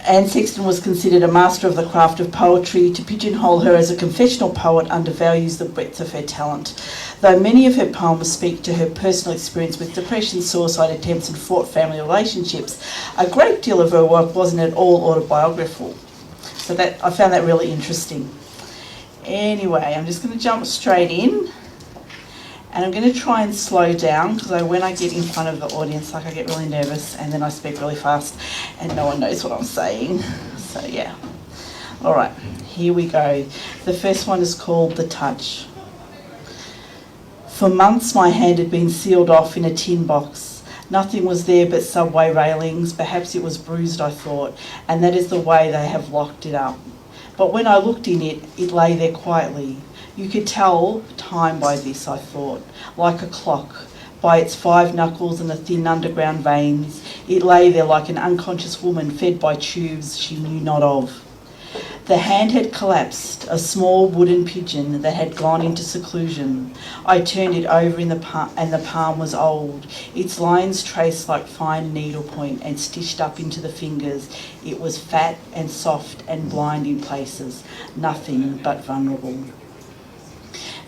Anne Sexton was considered a master of the craft of poetry. To pigeonhole her as a confessional poet undervalues the breadth of her talent. Though many of her poems speak to her personal experience with depression, suicide attempts and fraught family relationships, a great deal of her work wasn't at all autobiographical. So that I found that really interesting. Anyway, I'm just going to jump straight in. And I'm going to try and slow down because when I get in front of the audience, I get really nervous and then I speak really fast and no one knows what I'm saying. So yeah. All right, here we go. The first one is called The Touch. For months my hand had been sealed off in a tin box. Nothing was there but subway railings. Perhaps it was bruised, I thought, and that is the way they have locked it up. But when I looked in it, it lay there quietly. You could tell time by this, I thought, like a clock, by its 5 knuckles and the thin underground veins. It lay there like an unconscious woman fed by tubes she knew not of. The hand had collapsed, a small wooden pigeon that had gone into seclusion. I turned it over and the palm was old, its lines traced like fine needlepoint and stitched up into the fingers. It was fat and soft and blind in places, nothing but vulnerable.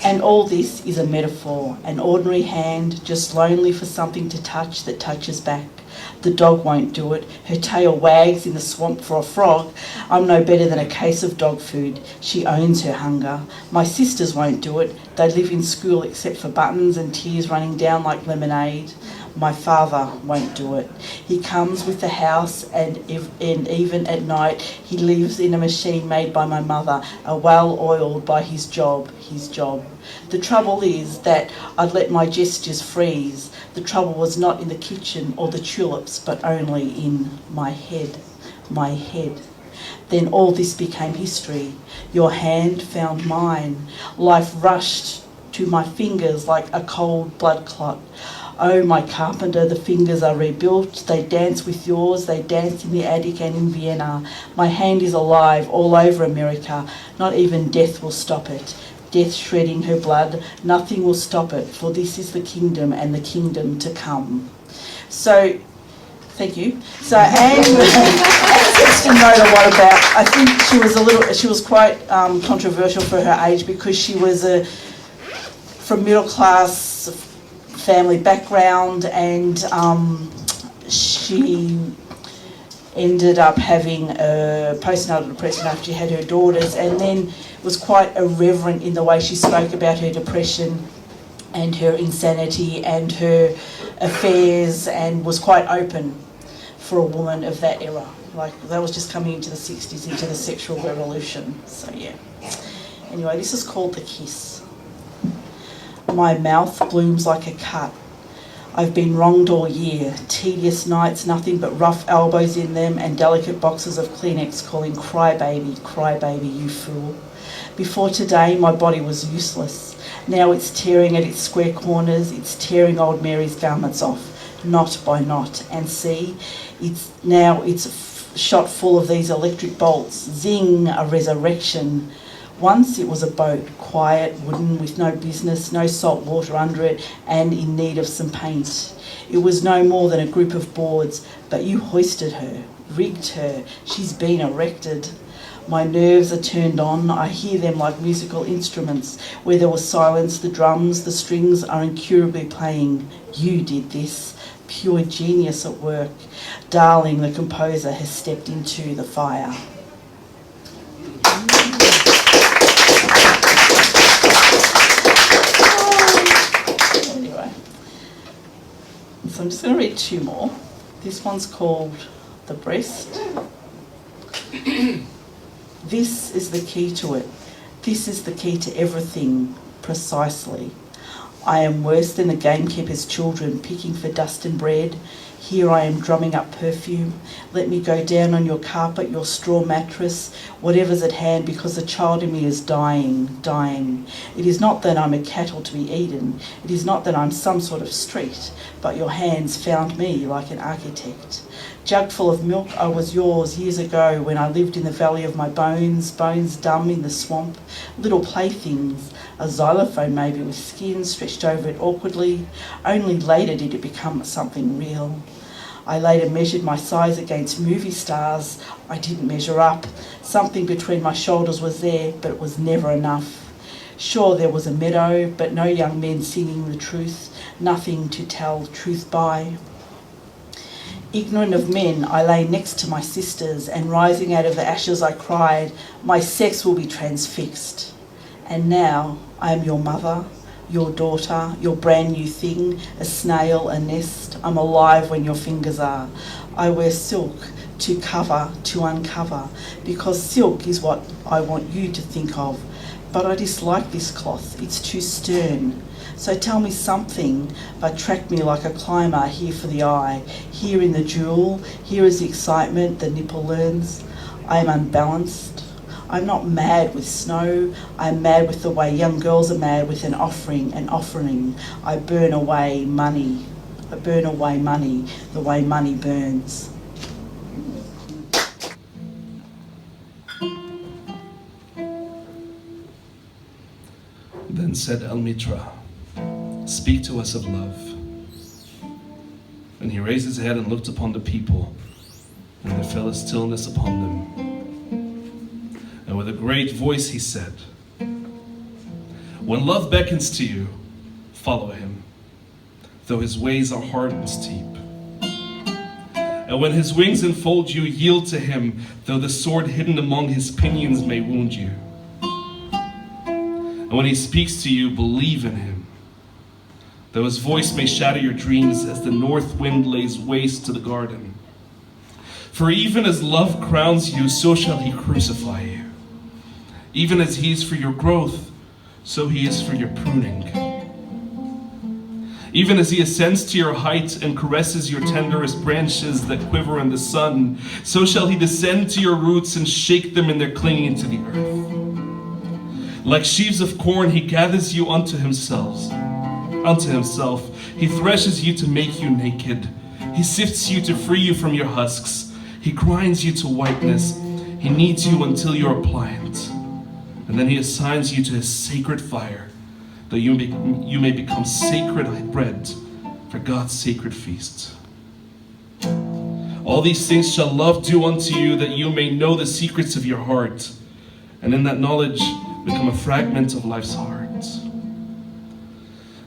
And all this is a metaphor, an ordinary hand, just lonely for something to touch that touches back. The dog won't do it. Her tail wags in the swamp for a frog. I'm no better than a case of dog food. She owns her hunger. My sisters won't do it. They live in school except for buttons and tears running down like lemonade. My father won't do it. He comes with the house and even at night he lives in a machine made by my mother, a well oiled by his job. The trouble is that I'd let my gestures freeze. The trouble was not in the kitchen or the tulips, but only in my head. Then all this became history. Your hand found mine. Life rushed to my fingers like a cold blood clot. Oh, my carpenter, the fingers are rebuilt. They dance with yours. They dance in the attic and in Vienna. My hand is alive all over America. Not even death will stop it. Death shredding her blood. Nothing will stop it, for this is the kingdom and the kingdom to come. So, thank you. So Anne Sexton wrote a lot about, I think she was quite controversial for her age because she was from middle class family background, and she ended up having a postnatal depression after she had her daughters, and then was quite irreverent in the way she spoke about her depression and her insanity and her affairs, and was quite open for a woman of that era. Like, that was just coming into the 60s, into the sexual revolution. So yeah. Anyway, this is called The Kiss. My mouth blooms like a cut. I've been wronged all year, tedious nights, nothing but rough elbows in them and delicate boxes of Kleenex calling cry baby, you fool. Before today, my body was useless. Now it's tearing at its square corners, it's tearing old Mary's garments off, knot by knot. And see, it's shot full of these electric bolts. Zing, a resurrection. Once it was a boat, quiet, wooden, with no business, no salt water under it, and in need of some paint. It was no more than a group of boards, but you hoisted her, rigged her, she's been erected. My nerves are turned on, I hear them like musical instruments. Where there was silence, the drums, the strings are incurably playing. You did this, pure genius at work. Darling, the composer, has stepped into the fire. Anyway, so I'm just going to read two more. This one's called The Breast. This is the key to it. This is the key to everything, precisely. I am worse than the gamekeeper's children picking for dust and bread. Here I am drumming up perfume. Let me go down on your carpet, your straw mattress, whatever's at hand, because the child in me is dying. It is not that I'm a cattle to be eaten. It is not that I'm some sort of street, but your hands found me like an architect. Jug full of milk, I was yours years ago when I lived in the valley of my bones dumb in the swamp, little playthings, a xylophone maybe with skin stretched over it awkwardly. Only later did it become something real. I later measured my size against movie stars. I didn't measure up. Something between my shoulders was there, but it was never enough. Sure, there was a meadow, but no young men singing the truth, nothing to tell truth by. Ignorant of men, I lay next to my sisters, and rising out of the ashes I cried, my sex will be transfixed. And now I am your mother, your daughter, your brand new thing, a snail, a nest. I'm alive when your fingers are. I wear silk to cover, to uncover, because silk is what I want you to think of. But I dislike this cloth, it's too stern. So tell me something, but track me like a climber here for the eye. Here in the jewel, here is the excitement, the nipple learns. I am unbalanced. I'm not mad with snow. I'm mad with the way young girls are mad with an offering. I burn away money. The way money burns. Then said El Mitra, "Speak to us of love." And he raised his head and looked upon the people, and there fell a stillness upon them. And with a great voice he said, "When love beckons to you, follow him, though his ways are hard and steep. And when his wings enfold you, yield to him, though the sword hidden among his pinions may wound you. And when he speaks to you, believe in him, though his voice may shatter your dreams as the north wind lays waste to the garden. For even as love crowns you, so shall he crucify you. Even as he is for your growth, so he is for your pruning. Even as he ascends to your height and caresses your tenderest branches that quiver in the sun, so shall he descend to your roots and shake them in their clinging to the earth. Like sheaves of corn, he gathers you unto himself. He threshes you to make you naked. He sifts you to free you from your husks. He grinds you to whiteness. He kneads you until you are pliant. And then he assigns you to his sacred fire, that you may become sacred bread for God's sacred feast. All these things shall love do unto you, that you may know the secrets of your heart, and in that knowledge become a fragment of life's heart.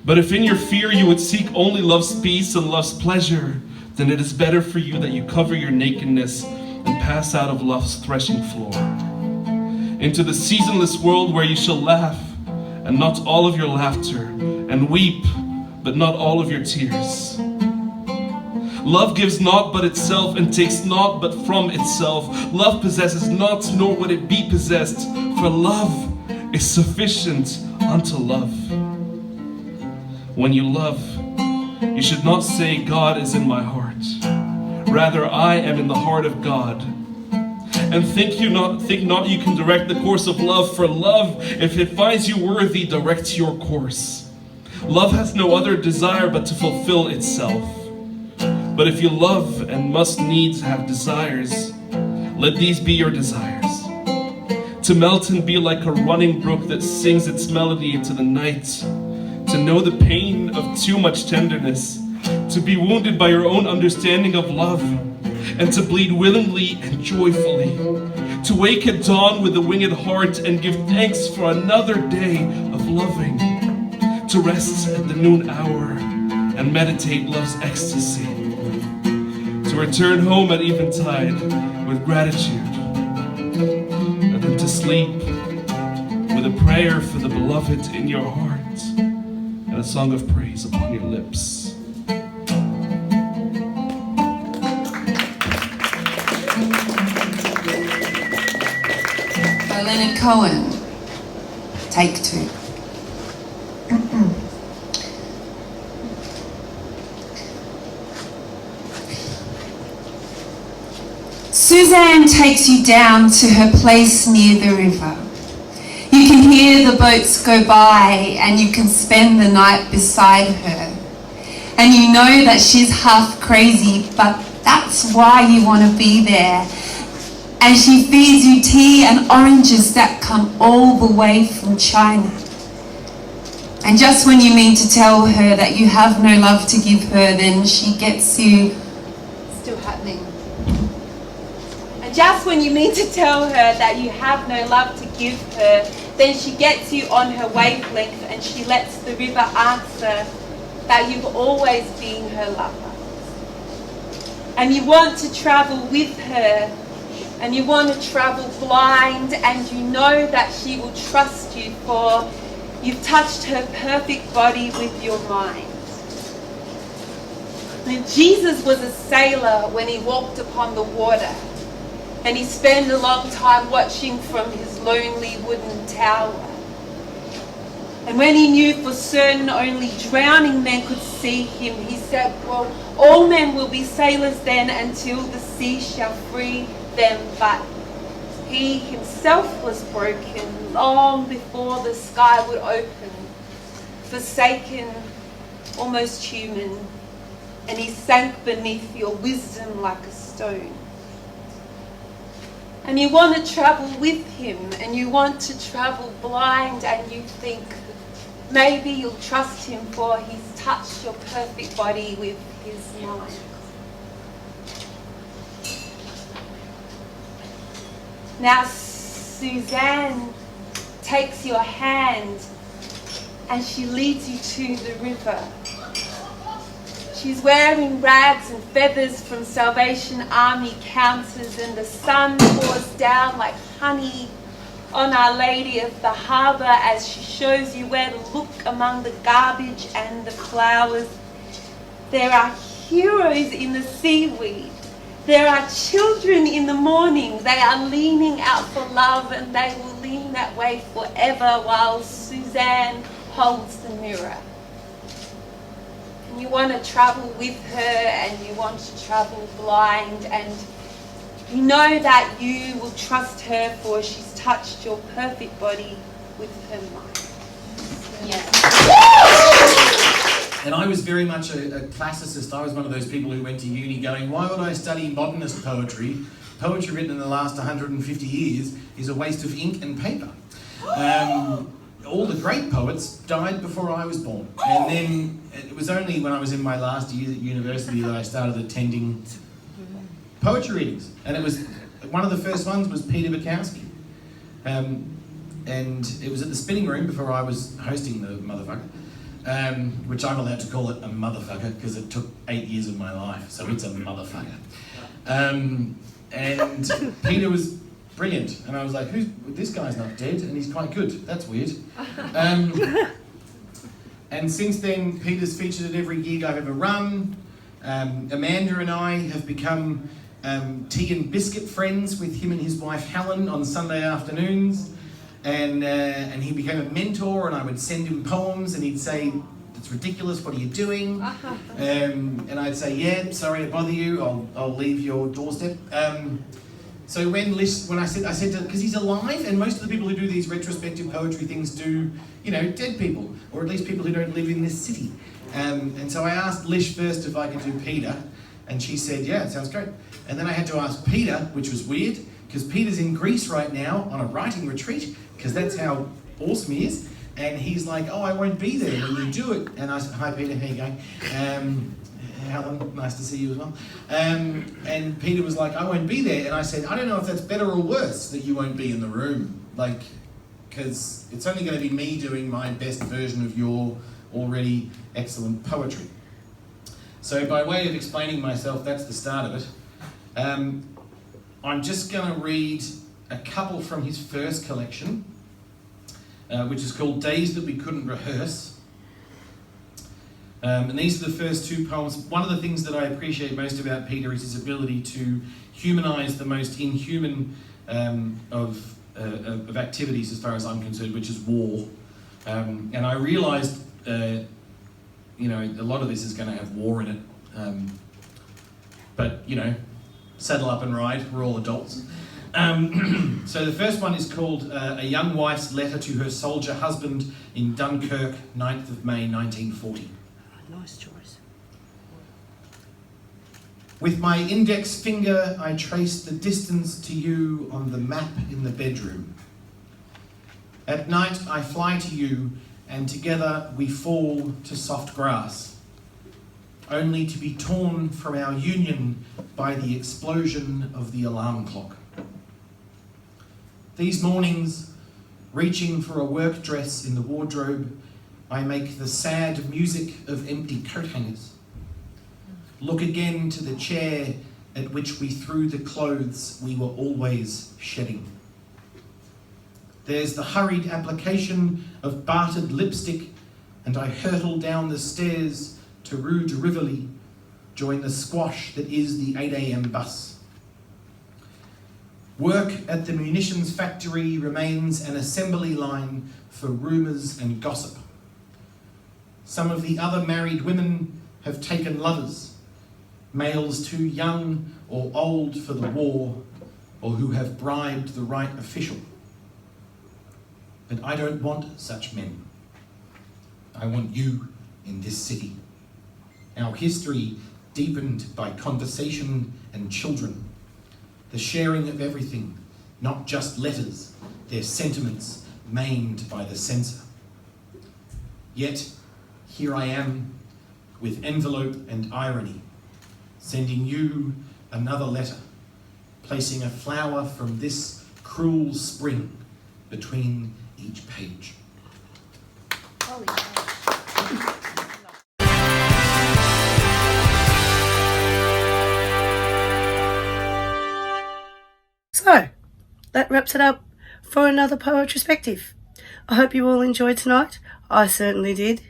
But if in your fear you would seek only love's peace and love's pleasure, then it is better for you that you cover your nakedness and pass out of love's threshing floor into the seasonless world where you shall laugh, and not all of your laughter, and weep, but not all of your tears. Love gives not but itself, and takes not but from itself. Love possesses not, nor would it be possessed, for love is sufficient unto love. When you love, You should not say, God is in my heart. Rather, I am in the heart of God. And think not you can direct the course of love, for love, if it finds you worthy, directs your course. Love has no other desire but to fulfill itself. But if you love and must needs have desires, let these be your desires. To melt and be like a running brook that sings its melody into the night. To know the pain of too much tenderness. To be wounded by your own understanding of love. And to bleed willingly and joyfully. To wake at dawn with a winged heart and give thanks for another day of loving. To rest at the noon hour and meditate love's ecstasy. To return home at eventide with gratitude. And then to sleep with a prayer for the beloved in your heart and a song of praise upon your lips. Leonard Cohen, take 2. Suzanne takes you down to her place near the river. You can hear the boats go by and you can spend the night beside her. And you know that she's half crazy, but that's why you want to be there. And she feeds you tea and oranges that come all the way from China. And just when you mean to tell her that you have no love to give her, then she gets you... Still happening. And just when you mean to tell her that you have no love to give her, then she gets you on her wavelength and she lets the river answer that you've always been her lover. And you want to travel with her. And you want to travel blind, and you know that she will trust you, for you've touched her perfect body with your mind. And Jesus was a sailor when he walked upon the water, and he spent a long time watching from his lonely wooden tower. And when he knew for certain only drowning men could see him, he said, well, all men will be sailors then until the sea shall free them, but he himself was broken long before the sky would open, forsaken, almost human, and he sank beneath your wisdom like a stone. And you want to travel with him, and you want to travel blind, and you think maybe you'll trust him, for he's touched your perfect body with his mind. Now Suzanne takes your hand and she leads you to the river. She's wearing rags and feathers from Salvation Army counters, and the sun pours down like honey on Our Lady of the Harbour as she shows you where to look among the garbage and the flowers. There are heroes in the seaweed. There are children in the morning. They are leaning out for love, and they will lean that way forever while Suzanne holds the mirror. And you want to travel with her, and you want to travel blind, and you know that you will trust her, for she's touched your perfect body with her mind. Yes. And I was very much a classicist. I was one of those people who went to uni going, why would I study modernist poetry? Poetry written in the last 150 years is a waste of ink and paper. All the great poets died before I was born. And then it was only when I was in my last year at university that I started attending poetry readings. And it was, one of the first ones was Peter Bukowski. And it was at the Spinning Room before I was hosting the motherfucker. Which I'm allowed to call it a motherfucker because it took 8 years of my life, so it's a motherfucker. And Peter was brilliant, and I was like, this guy's not dead, and he's quite good. That's weird. And since then, Peter's featured at every gig I've ever run. Amanda and I have become tea and biscuit friends with him and his wife Helen on Sunday afternoons. And he became a mentor, and I would send him poems, and he'd say, it's It's ridiculous. What are you doing? And I'd say, yeah, sorry to bother you. I'll leave your doorstep. So when I said, because he's alive, and most of the people who do these retrospective poetry things do, dead people, or at least people who don't live in this city. And so I asked Lish first if I could do Peter, and she said, yeah, it sounds great. And then I had to ask Peter, which was weird, because Peter's in Greece right now on a writing retreat, because that's how awesome he is. And he's like, oh, I won't be there when you do it. And I said, hi Peter, how you going? Helen, nice to see you as well. And Peter was like, I won't be there. And I said, I don't know if that's better or worse that you won't be in the room. Because it's only going to be me doing my best version of your already excellent poetry. So by way of explaining myself, that's the start of it. I'm just going to read a couple from his first collection, which is called Days That We Couldn't Rehearse. And these are the first two poems. One of the things that I appreciate most about Peter is his ability to humanise the most inhuman of activities, as far as I'm concerned, which is war. And I realised, a lot of this is going to have war in it. But, saddle up and ride. We're all adults. So the first one is called A Young Wife's Letter to Her Soldier Husband in Dunkirk, 9th of May, 1940. Nice choice. With my index finger, I trace the distance to you on the map in the bedroom. At night, I fly to you, and together we fall to soft grass, only to be torn from our union by the explosion of the alarm clock. These mornings, reaching for a work dress in the wardrobe, I make the sad music of empty coat hangers. Look again to the chair at which we threw the clothes we were always shedding. There's the hurried application of bartered lipstick, and I hurtle down the stairs to Rue de Rivoli, join the squash that is the 8 a.m. bus. Work at the munitions factory remains an assembly line for rumours and gossip. Some of the other married women have taken lovers, males too young or old for the war, or who have bribed the right official. But I don't want such men. I want you in this city. Our history deepened by conversation and children. The sharing of everything, not just letters, their sentiments maimed by the censor. Yet, here I am, with envelope and irony, sending you another letter, placing a flower from this cruel spring between each page. So, that wraps it up for another Poetryspective. I hope you all enjoyed tonight. I certainly did.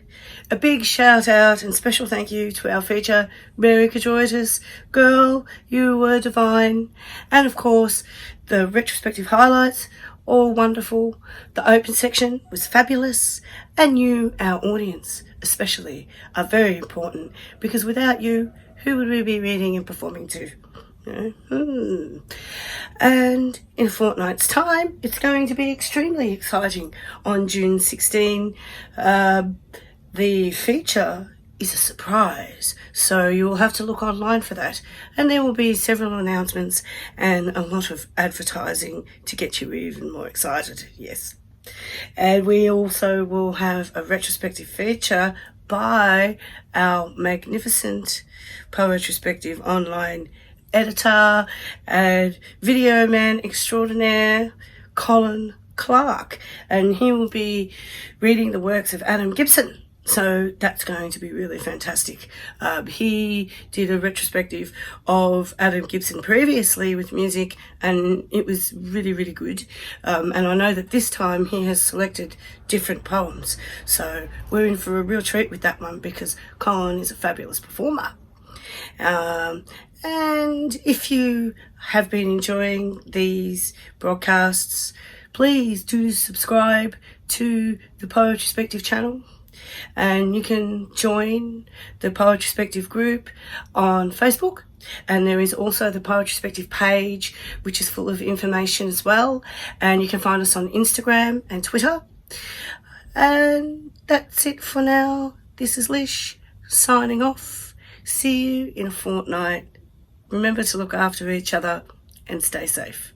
A big shout out and special thank you to our feature, Mary Chydiriotis. Girl, you were divine. And of course, the retrospective highlights, all wonderful. The open section was fabulous. And you, our audience, especially, are very important, because without you, who would we be reading and performing to? And in a fortnight's time, it's going to be extremely exciting. On June 16, the feature is a surprise, so you will have to look online for that, and there will be several announcements and a lot of advertising to get you even more excited. Yes. And we also will have a retrospective feature by our magnificent Poetryspective online editor and video man extraordinaire, Colin Clark, and he will be reading the works of Adam Gibson. So that's going to be really fantastic. He did a retrospective of Adam Gibson previously with music, and it was really, really good. And I know that this time he has selected different poems. So we're in for a real treat with that one, because Colin is a fabulous performer. And if you have been enjoying these broadcasts, please do subscribe to the Poetryspective channel. And you can join the Poetryspective group on Facebook. And there is also the Poetryspective page, which is full of information as well. And you can find us on Instagram and Twitter. And that's it for now. This is Lish signing off. See you in a fortnight. Remember to look after each other and stay safe.